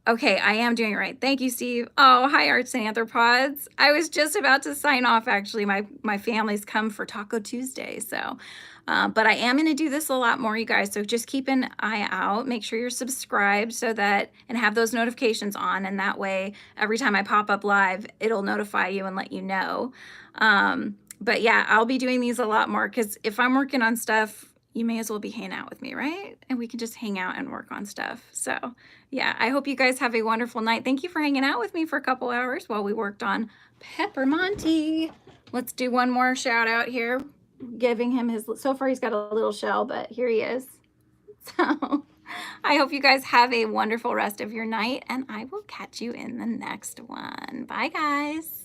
Okay, I am doing it right. Thank you, Steve. Oh, hi, Arts and Anthropods. I was just about to sign off, actually. My family's come for Taco Tuesday, so... but I am going to do this a lot more, you guys, so just keep an eye out. Make sure you're subscribed and have those notifications on, and that way, every time I pop up live, it'll notify you and let you know. But yeah, I'll be doing these a lot more, because if I'm working on stuff, you may as well be hanging out with me, right? And we can just hang out and work on stuff. So yeah, I hope you guys have a wonderful night. Thank you for hanging out with me for a couple hours while we worked on Peppermonty. Let's do one more shout out here. Giving him so far he's got a little shell, but here he is. So I hope you guys have a wonderful rest of your night, and I will catch you in the next one. Bye, guys.